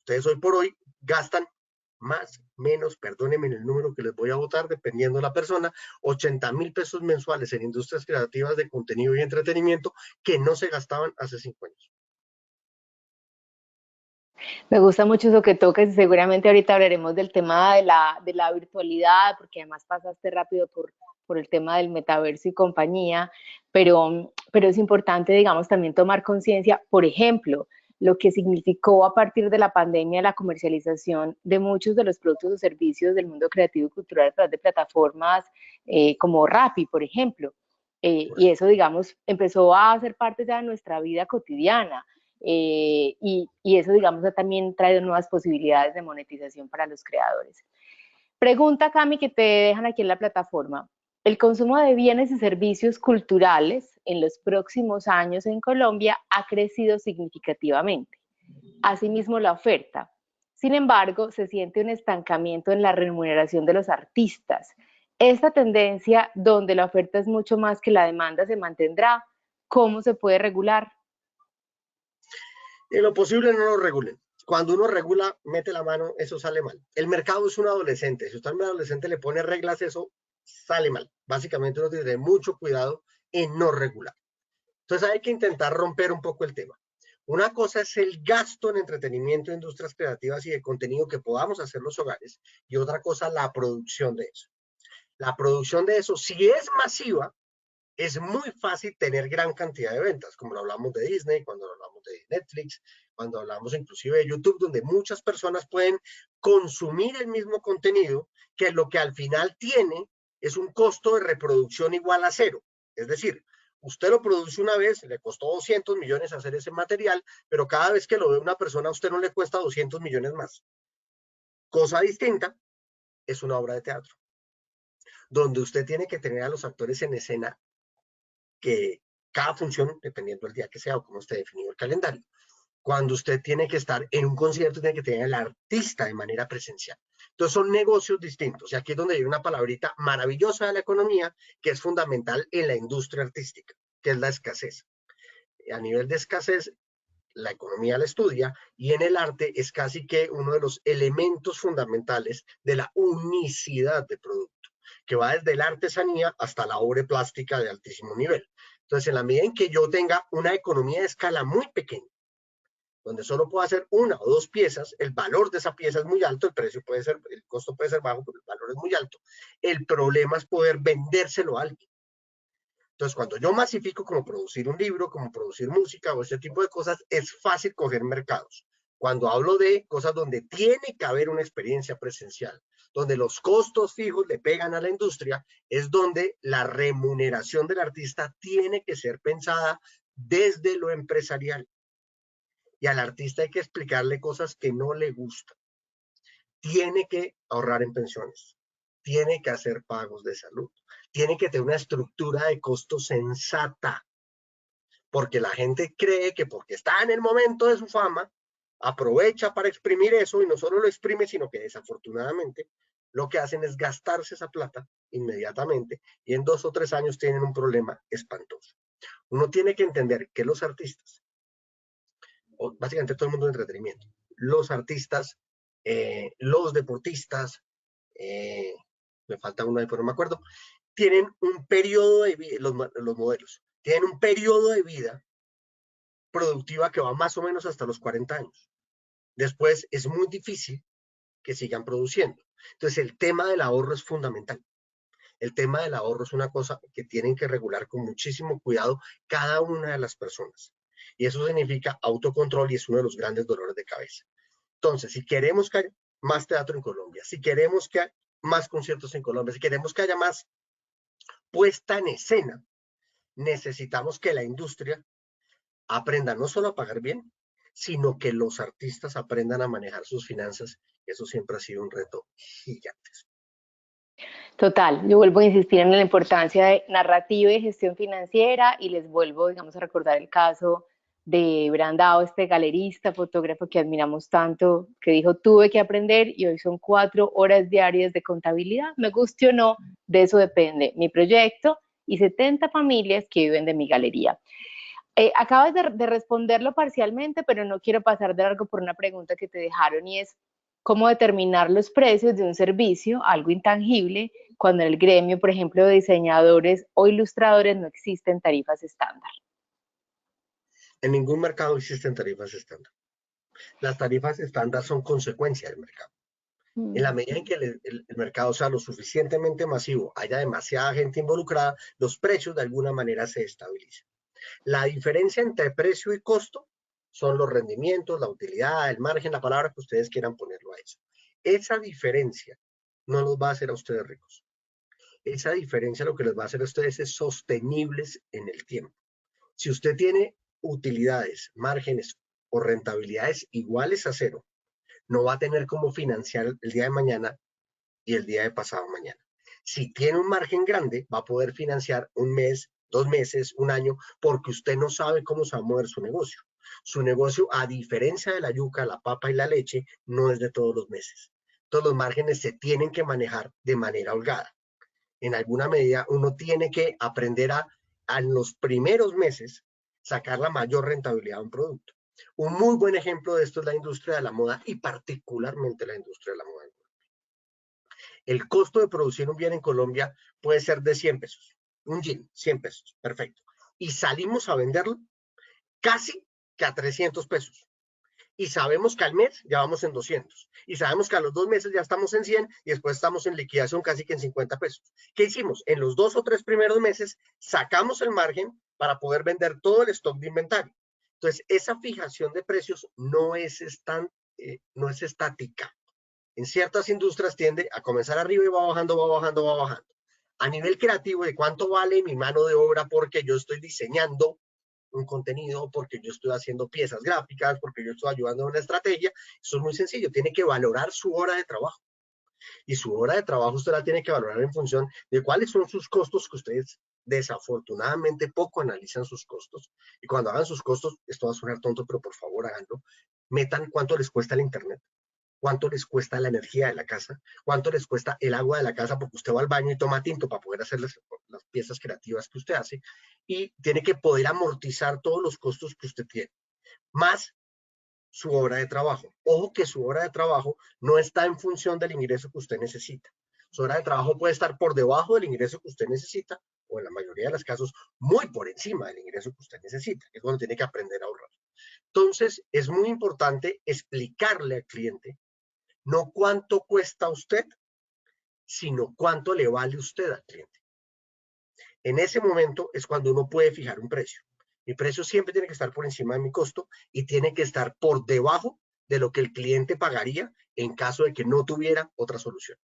Ustedes hoy por hoy gastan más, menos, perdónenme el número que les voy a votar, dependiendo de la persona, 80.000 pesos mensuales en industrias creativas de contenido y entretenimiento que no se gastaban hace 5 años. Me gusta mucho eso que tocas y seguramente ahorita hablaremos del tema de la virtualidad, porque además pasaste rápido por el tema del metaverso y compañía, pero es importante, digamos, también tomar conciencia, por ejemplo, lo que significó a partir de la pandemia la comercialización de muchos de los productos o servicios del mundo creativo y cultural a través de plataformas como Rappi, por ejemplo. Y eso, digamos, empezó a ser parte ya de nuestra vida cotidiana. Y eso, digamos, ha también traído nuevas posibilidades de monetización para los creadores. Pregunta, Cami, que te dejan aquí en la plataforma. ¿El consumo de bienes y servicios culturales en los próximos años en Colombia ha crecido significativamente? Asimismo, la oferta. Sin embargo, se siente un estancamiento en la remuneración de los artistas. Esta tendencia, donde la oferta es mucho más que la demanda, se mantendrá. ¿Cómo se puede regular? En lo posible no lo regulen. Cuando uno regula, mete la mano, eso sale mal. El mercado es un adolescente. Si usted a un adolescente le pone reglas, eso sale mal. Básicamente uno tiene que tener mucho cuidado en no regular. Entonces hay que intentar romper un poco el tema. Una cosa es el gasto en entretenimiento, industrias creativas y de contenido que podamos hacer los hogares, y otra cosa la producción de eso. La producción de eso, si es masiva, es muy fácil tener gran cantidad de ventas, como lo hablamos de Disney, cuando lo hablamos de Netflix, cuando hablamos inclusive de YouTube, donde muchas personas pueden consumir el mismo contenido, que lo que al final tiene es un costo de reproducción igual a cero. Es decir, usted lo produce una vez, le costó 200 millones hacer ese material, pero cada vez que lo ve una persona, a usted no le cuesta 200 millones más. Cosa distinta es una obra de teatro, donde usted tiene que tener a los actores en escena, que cada función, dependiendo del día que sea o cómo esté definido el calendario, cuando usted tiene que estar en un concierto, tiene que tener al artista de manera presencial. Entonces son negocios distintos. Y aquí es donde hay una palabrita maravillosa de la economía que es fundamental en la industria artística, que es la escasez. A nivel de escasez, la economía la estudia, y en el arte es casi que uno de los elementos fundamentales de la unicidad de producto, que va desde la artesanía hasta la obra plástica de altísimo nivel. Entonces, en la medida en que yo tenga una economía de escala muy pequeña, donde solo puedo hacer una o dos piezas, el valor de esa pieza es muy alto, el precio puede ser, el costo puede ser bajo, pero el valor es muy alto. El problema es poder vendérselo a alguien. Entonces, cuando yo masifico, como producir un libro, como producir música o ese tipo de cosas, es fácil coger mercados. Cuando hablo de cosas donde tiene que haber una experiencia presencial, donde los costos fijos le pegan a la industria, es donde la remuneración del artista tiene que ser pensada desde lo empresarial. Y al artista hay que explicarle cosas que no le gustan. Tiene que ahorrar en pensiones, tiene que hacer pagos de salud, tiene que tener una estructura de costos sensata, porque la gente cree que porque está en el momento de su fama, aprovecha para exprimir eso, y no solo lo exprime, sino que desafortunadamente lo que hacen es gastarse esa plata inmediatamente, y en 2 o 3 años tienen un problema espantoso. Uno tiene que entender que los artistas, o básicamente todo el mundo de entretenimiento, los artistas, los deportistas, me falta uno ahí, pero no me acuerdo, tienen un periodo de vida, los modelos, tienen un periodo de vida productiva que va más o menos hasta los 40 años. Después es muy difícil que sigan produciendo. Entonces el tema del ahorro es fundamental. El tema del ahorro es una cosa que tienen que regular con muchísimo cuidado cada una de las personas. Y eso significa autocontrol, y es uno de los grandes dolores de cabeza. Entonces, si queremos que haya más teatro en Colombia, si queremos que haya más conciertos en Colombia, si queremos que haya más puesta en escena, necesitamos que la industria aprenda no solo a pagar bien, sino que los artistas aprendan a manejar sus finanzas. Eso siempre ha sido un reto gigante. Total, yo vuelvo a insistir en la importancia de narrativa y gestión financiera, y les vuelvo, digamos, a recordar el caso de Brandao, este galerista, fotógrafo que admiramos tanto, que dijo, tuve que aprender, y hoy son 4 horas diarias de contabilidad. Me guste o no, de eso depende mi proyecto y 70 familias que viven de mi galería. Acabas de responderlo parcialmente, pero no quiero pasar de largo por una pregunta que te dejaron y es cómo determinar los precios de un servicio, algo intangible, cuando en el gremio, por ejemplo, de diseñadores o ilustradores no existen tarifas estándar. En ningún mercado existen tarifas estándar. Las tarifas estándar son consecuencia del mercado. En la medida en que el mercado sea lo suficientemente masivo, haya demasiada gente involucrada, los precios de alguna manera se estabilizan. La diferencia entre precio y costo son los rendimientos, la utilidad, el margen, la palabra que ustedes quieran ponerlo a eso. Esa diferencia no los va a hacer a ustedes ricos. Esa diferencia lo que les va a hacer a ustedes es sostenibles en el tiempo. Si usted tiene utilidades, márgenes o rentabilidades iguales a cero, no va a tener cómo financiar el día de mañana y el día de pasado mañana. Si tiene un margen grande, va a poder financiar un mes, 2 meses, un año, porque usted no sabe cómo se va a mover su negocio. Su negocio, a diferencia de la yuca, la papa y la leche, no es de todos los meses. Todos los márgenes se tienen que manejar de manera holgada. En alguna medida, uno tiene que aprender a en los primeros meses sacar la mayor rentabilidad de un producto. Un muy buen ejemplo de esto es la industria de la moda y particularmente la industria de la moda. El costo de producir un bien en Colombia puede ser de 100 pesos. Un jean, 100 pesos, perfecto. Y salimos a venderlo casi que a 300 pesos. Y sabemos que al mes ya vamos en 200. Y sabemos que a los 2 meses ya estamos en 100 y después estamos en liquidación casi que en 50 pesos. ¿Qué hicimos? En los 2 o 3 primeros meses sacamos el margen para poder vender todo el stock de inventario. Entonces, esa fijación de precios no es estática. En ciertas industrias tiende a comenzar arriba y va bajando, va bajando, va bajando. A nivel creativo, de cuánto vale mi mano de obra porque yo estoy diseñando un contenido, porque yo estoy haciendo piezas gráficas, porque yo estoy ayudando a una estrategia, eso es muy sencillo, tiene que valorar su hora de trabajo. Y su hora de trabajo usted la tiene que valorar en función de cuáles son sus costos, que ustedes desafortunadamente poco analizan sus costos. Y cuando hagan sus costos, esto va a sonar tonto, pero por favor háganlo, metan cuánto les cuesta el internet, cuánto les cuesta la energía de la casa, cuánto les cuesta el agua de la casa, porque usted va al baño y toma tinto para poder hacer las piezas creativas que usted hace, y tiene que poder amortizar todos los costos que usted tiene, más su hora de trabajo. Ojo que su hora de trabajo no está en función del ingreso que usted necesita. Su hora de trabajo puede estar por debajo del ingreso que usted necesita, o en la mayoría de los casos, muy por encima del ingreso que usted necesita, que es cuando tiene que aprender a ahorrar. Entonces, es muy importante explicarle al cliente no cuánto cuesta usted, sino cuánto le vale usted al cliente. En ese momento es cuando uno puede fijar un precio. Mi precio siempre tiene que estar por encima de mi costo y tiene que estar por debajo de lo que el cliente pagaría en caso de que no tuviera otra solución.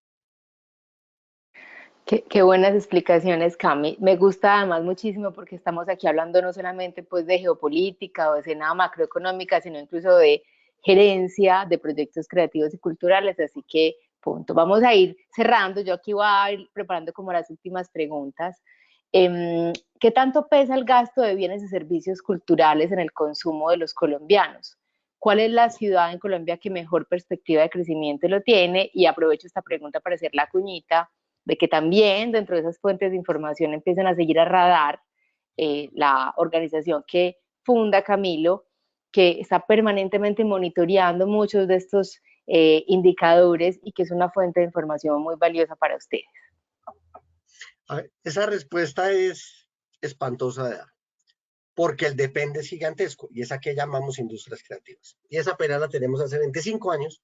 Qué buenas explicaciones, Cami. Me gusta además muchísimo porque estamos aquí hablando no solamente pues de geopolítica o de escena macroeconómica, sino incluso de gerencia de proyectos creativos y culturales. Así que, punto. Vamos a ir cerrando. Yo aquí voy a ir preparando como las últimas preguntas. ¿Qué tanto pesa el gasto de bienes y servicios culturales en el consumo de los colombianos? ¿Cuál es la ciudad en Colombia que mejor perspectiva de crecimiento lo tiene? Y aprovecho esta pregunta para hacer la cuñita de que también dentro de esas fuentes de información empiezan a seguir a radar la organización que funda Camilo, que está permanentemente monitoreando muchos de estos indicadores y que es una fuente de información muy valiosa para ustedes. Esa respuesta es espantosa de dar, porque el depende es gigantesco y es a que llamamos industrias creativas. Y esa pena la tenemos hace 25 años,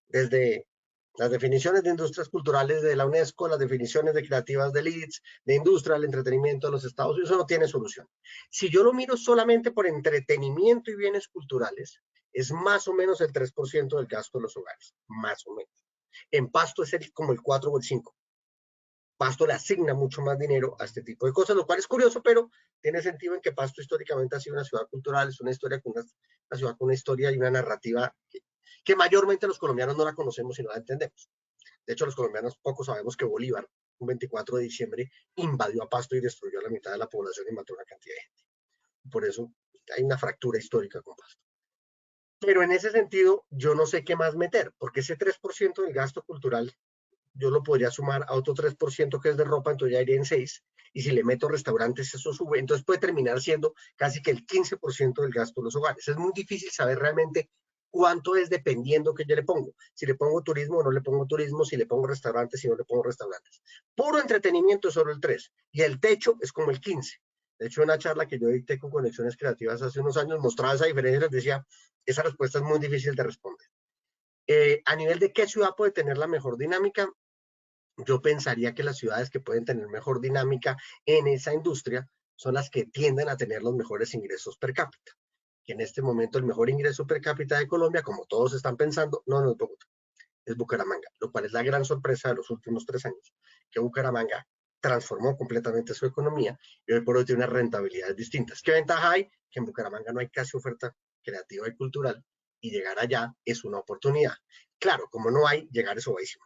desde las definiciones de industrias culturales de la UNESCO, las definiciones de creativas de Leeds, de industria del entretenimiento de los Estados Unidos, eso no tiene solución. Si yo lo miro solamente por entretenimiento y bienes culturales, es más o menos el 3% del gasto de los hogares, más o menos. En Pasto es como el 4 o el 5. Pasto le asigna mucho más dinero a este tipo de cosas, lo cual es curioso, pero tiene sentido en que Pasto históricamente ha sido una ciudad cultural, es una historia con una ciudad con una historia y una narrativa que mayormente los colombianos no la conocemos y no la entendemos. De hecho, los colombianos poco sabemos que Bolívar, un 24 de diciembre, invadió a Pasto y destruyó a la mitad de la población y mató a una cantidad de gente. Por eso hay una fractura histórica con Pasto. Pero en ese sentido, yo no sé qué más meter, porque ese 3% del gasto cultural yo lo podría sumar a otro 3% que es de ropa, entonces ya iría en 6. Y si le meto restaurantes, eso sube. Entonces puede terminar siendo casi que el 15% del gasto de los hogares. Es muy difícil saber realmente cuánto es dependiendo que yo le pongo. Si le pongo turismo o no le pongo turismo, si le pongo restaurantes, si no le pongo restaurantes. Puro entretenimiento es solo el 3 y el techo es como el 15. De hecho, en una charla que yo dicté con Conexiones Creativas hace unos años mostraba esa diferencia y les decía, esa respuesta es muy difícil de responder. A nivel de qué ciudad puede tener la mejor dinámica, yo pensaría que las ciudades que pueden tener mejor dinámica en esa industria son las que tienden a tener los mejores ingresos per cápita. Que en este momento el mejor ingreso per cápita de Colombia, como todos están pensando, no es Bogotá, es Bucaramanga, lo cual es la gran sorpresa de los últimos 3 años, que Bucaramanga transformó completamente su economía y hoy por hoy tiene unas rentabilidades distintas. ¿Qué ventaja hay? Que en Bucaramanga no hay casi oferta creativa y cultural y llegar allá es una oportunidad. Claro, como no hay, llegar es obvísimo.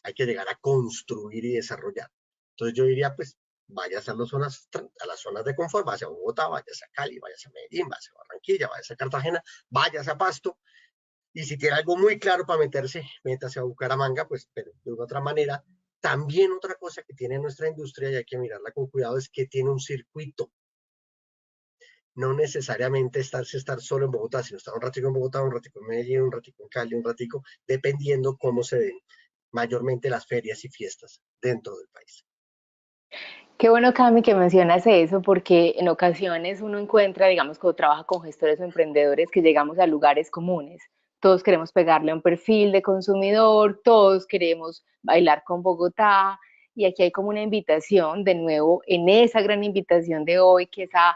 Hay que llegar a construir y desarrollar. Entonces yo diría, pues, váyase a las zonas de confort, váyase a Bogotá, váyase a Cali, váyase a Medellín, váyase a Barranquilla, váyase a Cartagena, váyase a Pasto, y si tiene algo muy claro para meterse, métase a Bucaramanga, pues, pero de otra manera. También otra cosa que tiene nuestra industria, y hay que mirarla con cuidado, es que tiene un circuito. No necesariamente estar solo en Bogotá, sino estar un ratico en Bogotá, un ratico en Medellín, un ratico en Cali, un ratico, dependiendo cómo se den mayormente las ferias y fiestas dentro del país. Qué bueno, Cami, que mencionas eso, porque en ocasiones uno encuentra, digamos, cuando trabaja con gestores o emprendedores, que llegamos a lugares comunes. Todos queremos pegarle a un perfil de consumidor, todos queremos bailar con Bogotá, y aquí hay como una invitación, de nuevo, en esa gran invitación de hoy, que es a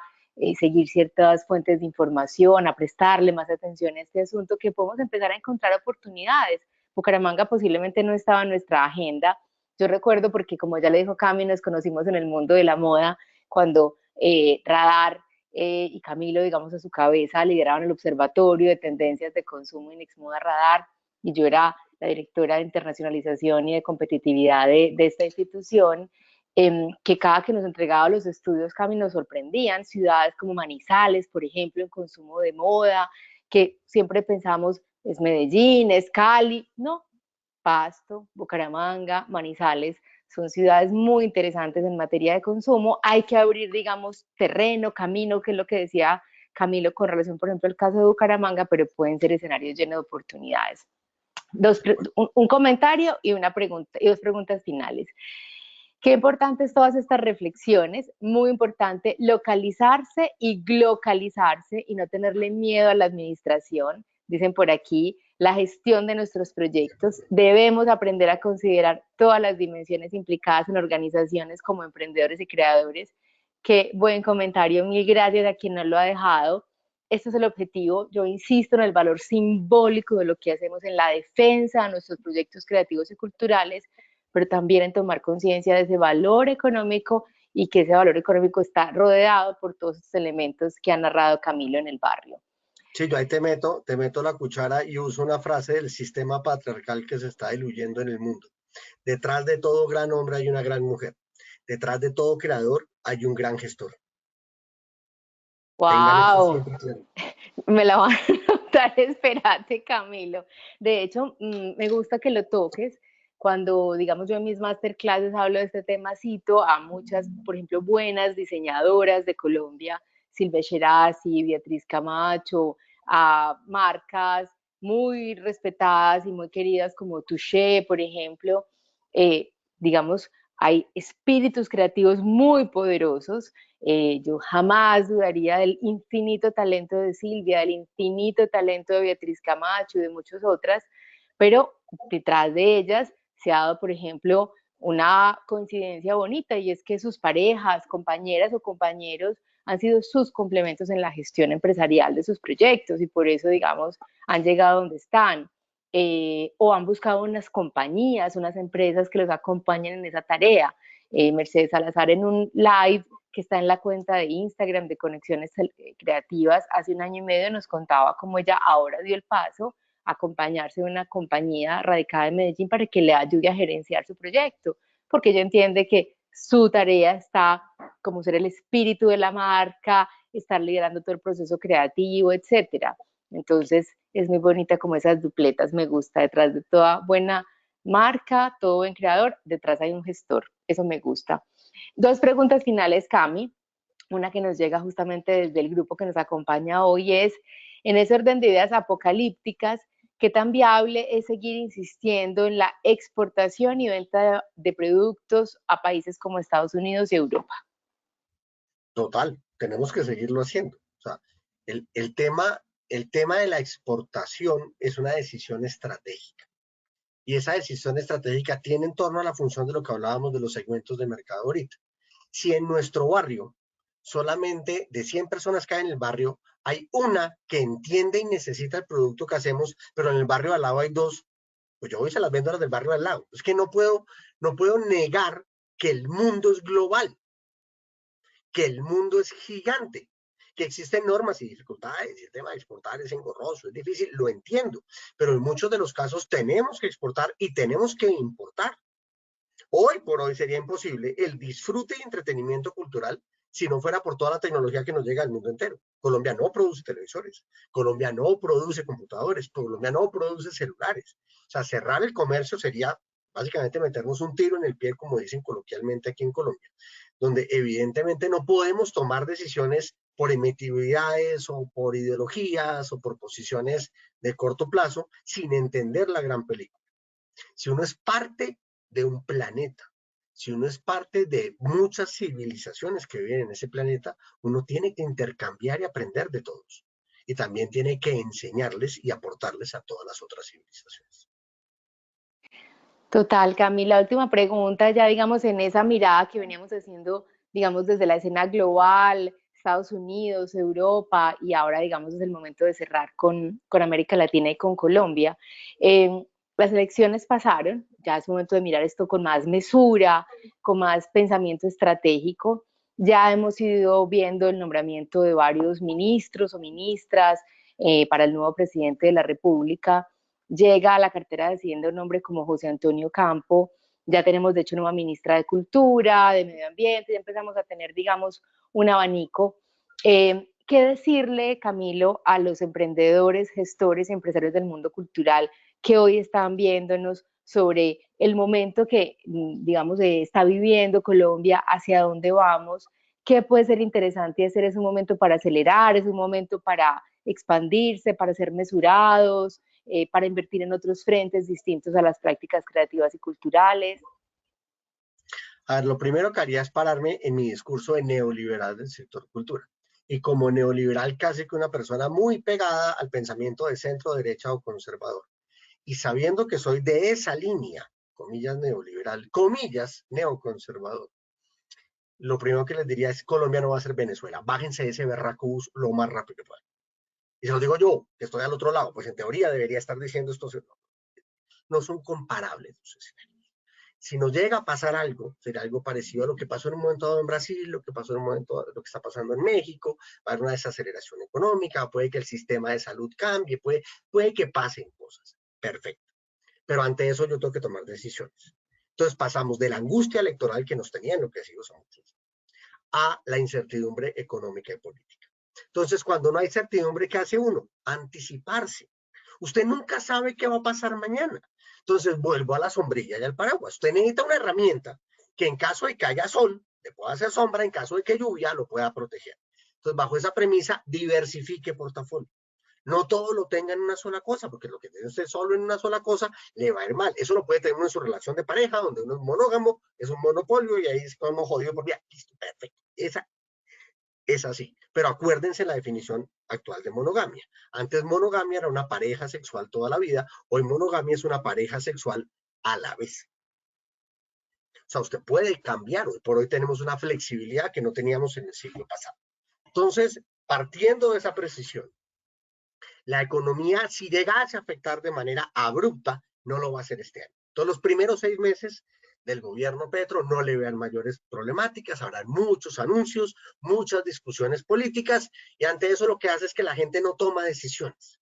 seguir ciertas fuentes de información, a prestarle más atención a este asunto, que podemos empezar a encontrar oportunidades. Bucaramanga posiblemente no estaba en nuestra agenda. Yo recuerdo porque, como ya le dijo Cami, nos conocimos en el mundo de la moda cuando Radar y Camilo, digamos, a su cabeza lideraban el Observatorio de Tendencias de Consumo en Exmoda Radar, y yo era la directora de internacionalización y de competitividad de esta institución, que cada que nos entregaba los estudios, Cami, nos sorprendían. Ciudades como Manizales, por ejemplo, en consumo de moda, que siempre pensamos es Medellín, es Cali. No, Pasto, Bucaramanga, Manizales, son ciudades muy interesantes en materia de consumo. Hay que abrir, digamos, terreno, camino, que es lo que decía Camilo con relación, por ejemplo, al caso de Bucaramanga, pero pueden ser escenarios llenos de oportunidades. Un comentario y una pregunta y dos preguntas finales. Qué importantes todas estas reflexiones, muy importante localizarse y glocalizarse y no tenerle miedo a la administración. Dicen por aquí, la gestión de nuestros proyectos. Debemos aprender a considerar todas las dimensiones implicadas en organizaciones como emprendedores y creadores. Qué buen comentario, mil gracias a quien nos lo ha dejado. Este es el objetivo. Yo insisto en el valor simbólico de lo que hacemos en la defensa de nuestros proyectos creativos y culturales, pero también en tomar conciencia de ese valor económico, y que ese valor económico está rodeado por todos esos elementos que ha narrado Camilo en el barrio. Sí, yo ahí te meto la cuchara y uso una frase del sistema patriarcal que se está diluyendo en el mundo. Detrás de todo gran hombre hay una gran mujer. Detrás de todo creador hay un gran gestor. Tengan esto ¡Wow! siempre claro. Me la van a notar, espérate, Camilo. De hecho, me gusta que lo toques. Cuando, digamos, yo en mis masterclasses hablo de este tema, cito a muchas, por ejemplo, buenas diseñadoras de Colombia, Silvia Cherasi, Beatriz Camacho, a marcas muy respetadas y muy queridas como Touché, por ejemplo. Eh, digamos, hay espíritus creativos muy poderosos. Yo jamás dudaría del infinito talento de Silvia, del infinito talento de Beatriz Camacho y de muchas otras, pero detrás de ellas se ha dado, por ejemplo, una coincidencia bonita, y es que sus parejas, compañeras o compañeros han sido sus complementos en la gestión empresarial de sus proyectos, y por eso, digamos, han llegado donde están. O han buscado unas compañías, unas empresas que los acompañen en esa tarea. Mercedes Salazar, en un live que está en la cuenta de Instagram de Conexiones Creativas, hace 1 año y medio, nos contaba cómo ella ahora dio el paso a acompañarse de una compañía radicada en Medellín para que le ayude a gerenciar su proyecto, porque ella entiende que su tarea está como ser el espíritu de la marca, estar liderando todo el proceso creativo, etcétera. Entonces es muy bonita como esas dupletas, me gusta. Detrás de toda buena marca, todo buen creador, detrás hay un gestor. Eso me gusta. Dos preguntas finales, Cami. Una que nos llega justamente desde el grupo que nos acompaña hoy es, en ese orden de ideas apocalípticas, ¿qué tan viable es seguir insistiendo en la exportación y venta de productos a países como Estados Unidos y Europa? Total, tenemos que seguirlo haciendo. O sea, el tema de la exportación es una decisión estratégica. Y esa decisión estratégica tiene en torno a la función de lo que hablábamos de los segmentos de mercado ahorita. Si en nuestro barrio solamente de 100 personas que hay en el barrio, hay una que entiende y necesita el producto que hacemos, pero en el barrio al lado hay dos, pues yo voy y se las vendo a las del barrio al lado. Es que no puedo negar que el mundo es global, que el mundo es gigante, que existen normas y dificultades, y el tema de exportar es engorroso, es difícil, lo entiendo, pero en muchos de los casos tenemos que exportar y tenemos que importar. Hoy por hoy sería imposible el disfrute y entretenimiento cultural si no fuera por toda la tecnología que nos llega al mundo entero. Colombia no produce televisores, Colombia no produce computadores, Colombia no produce celulares. O sea, cerrar el comercio sería básicamente meternos un tiro en el pie, como dicen coloquialmente aquí en Colombia, donde evidentemente no podemos tomar decisiones por emitividades o por ideologías o por posiciones de corto plazo sin entender la gran película. Si uno es parte de un planeta, si uno es parte de muchas civilizaciones que viven en ese planeta, uno tiene que intercambiar y aprender de todos. Y también tiene que enseñarles y aportarles a todas las otras civilizaciones. Total, Camila, la última pregunta, ya digamos en esa mirada que veníamos haciendo, digamos desde la escena global, Estados Unidos, Europa, y ahora digamos es el momento de cerrar con América Latina y con Colombia. Las elecciones pasaron, ya es momento de mirar esto con más mesura, con más pensamiento estratégico. Ya hemos ido viendo el nombramiento de varios ministros o ministras para el nuevo presidente de la República. Llega a la cartera de Hacienda un hombre como José Antonio Campo, ya tenemos de hecho nueva ministra de Cultura, de Medio Ambiente, ya empezamos a tener, digamos, un abanico. ¿Qué decirle, Camilo, a los emprendedores, gestores y empresarios del mundo cultural que hoy están viéndonos sobre el momento que, digamos, está viviendo Colombia, hacia dónde vamos? ¿Qué puede ser interesante hacer? ¿Es un momento para acelerar? ¿Es un momento para expandirse, para ser mesurados? Para invertir en otros frentes distintos a las prácticas creativas y culturales? A ver, lo primero que haría es pararme en mi discurso de neoliberal del sector cultura. Y como neoliberal, casi que una persona muy pegada al pensamiento de centro, derecha o conservador. Y sabiendo que soy de esa línea, comillas neoliberal, comillas neoconservador, lo primero que les diría es Colombia no va a ser Venezuela. Bájense de ese berraco bus lo más rápido que puedan. Y se lo digo yo, que estoy al otro lado, pues en teoría debería estar diciendo esto. No son comparables los escenarios. Si nos llega a pasar algo, será algo parecido a lo que pasó en un momento dado en Brasil, lo que pasó en un momento dado, lo que está pasando en México, va a haber una desaceleración económica, puede que el sistema de salud cambie, puede que pasen cosas. Perfecto. Pero ante eso yo tengo que tomar decisiones. Entonces pasamos de la angustia electoral que nos tenían enloquecidos a muchos a la incertidumbre económica y política. Entonces, cuando no hay certidumbre, ¿qué hace uno? Anticiparse. Usted nunca sabe qué va a pasar mañana. Entonces, vuelvo a la sombrilla y al paraguas. Usted necesita una herramienta que en caso de que haya sol, le pueda hacer sombra, en caso de que lluvia, lo pueda proteger. Entonces, bajo esa premisa, diversifique portafolio. No todo lo tenga en una sola cosa, porque lo que tiene usted solo en una sola cosa le va a ir mal. Eso lo puede tener uno en su relación de pareja, donde uno es monógamo, es un monopolio y ahí estamos jodidos por vida. Listo, perfecto. Esa es así. Pero acuérdense la definición actual de monogamia. Antes monogamia era una pareja sexual toda la vida, hoy monogamia es una pareja sexual a la vez. O sea, usted puede cambiar. Hoy por hoy tenemos una flexibilidad que no teníamos en el siglo pasado. Entonces, partiendo de esa precisión, la economía, si llegase a afectar de manera abrupta, no lo va a hacer este año. Entonces, los primeros 6 meses del gobierno Petro no le vean mayores problemáticas, habrán muchos anuncios, muchas discusiones políticas, y ante eso lo que hace es que la gente no toma decisiones.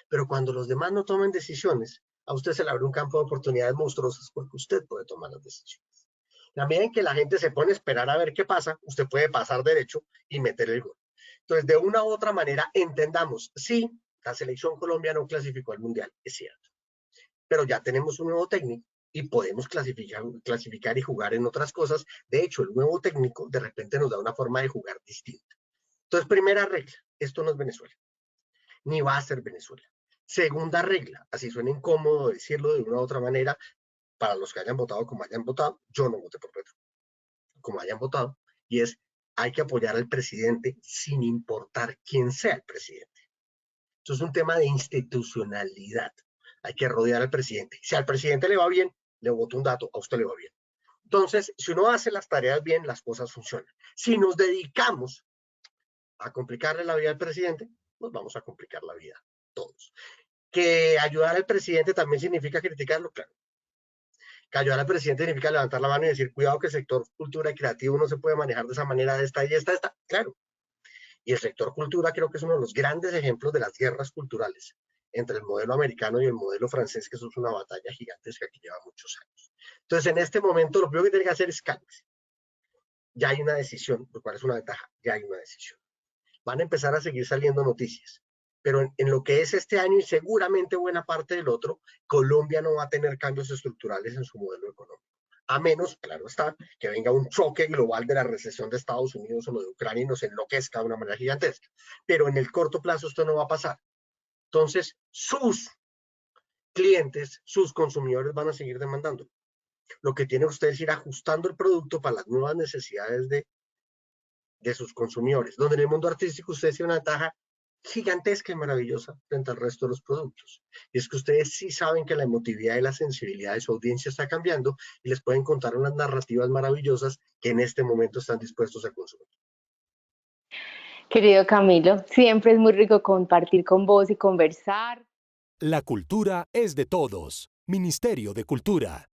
Pero cuando los demás no tomen decisiones, a usted se le abre un campo de oportunidades monstruosas porque usted puede tomar las decisiones. La medida en que la gente se pone a esperar a ver qué pasa, usted puede pasar derecho y meter el gol. Entonces, de una u otra manera, entendamos, sí, la selección colombiana no clasificó al mundial, es cierto, pero ya tenemos un nuevo técnico, y podemos clasificar y jugar en otras cosas. De hecho, el nuevo técnico de repente nos da una forma de jugar distinta. Entonces, primera regla, esto no es Venezuela, ni va a ser Venezuela. Segunda regla, así suena incómodo decirlo de una u otra manera, para los que hayan votado como hayan votado, yo no voté por Petro, como hayan votado, y es, hay que apoyar al presidente sin importar quién sea el presidente. Esto es un tema de institucionalidad. Hay que rodear al presidente. Si al presidente le va bien, le voto un dato, a usted le va bien. Entonces, si uno hace las tareas bien, las cosas funcionan. Si nos dedicamos a complicarle la vida al presidente, nos vamos a complicar la vida todos. Que ayudar al presidente también significa criticarlo, claro. Que ayudar al presidente significa levantar la mano y decir, cuidado que el sector cultura y creativo no se puede manejar de esa manera, de esta y esta, claro. Y el sector cultura creo que es uno de los grandes ejemplos de las guerras culturales entre el modelo americano y el modelo francés, que eso es una batalla gigantesca que lleva muchos años. Entonces, en este momento, lo primero que tiene que hacer es cálmese. Ya hay una decisión, lo cual es una ventaja, ya hay una decisión. Van a empezar a seguir saliendo noticias, pero en lo que es este año y seguramente buena parte del otro, Colombia no va a tener cambios estructurales en su modelo económico. A menos, claro está, que venga un choque global de la recesión de Estados Unidos o lo de Ucrania y nos enloquezca de una manera gigantesca. Pero en el corto plazo esto no va a pasar. Entonces, sus clientes, sus consumidores van a seguir demandando. Lo que tiene usted es ir ajustando el producto para las nuevas necesidades de sus consumidores. Donde en el mundo artístico usted tiene una ventaja gigantesca y maravillosa frente al resto de los productos. Y es que ustedes sí saben que la emotividad y la sensibilidad de su audiencia está cambiando y les pueden contar unas narrativas maravillosas que en este momento están dispuestos a consumir. Querido Camilo, siempre es muy rico compartir con vos y conversar. La cultura es de todos. Ministerio de Cultura.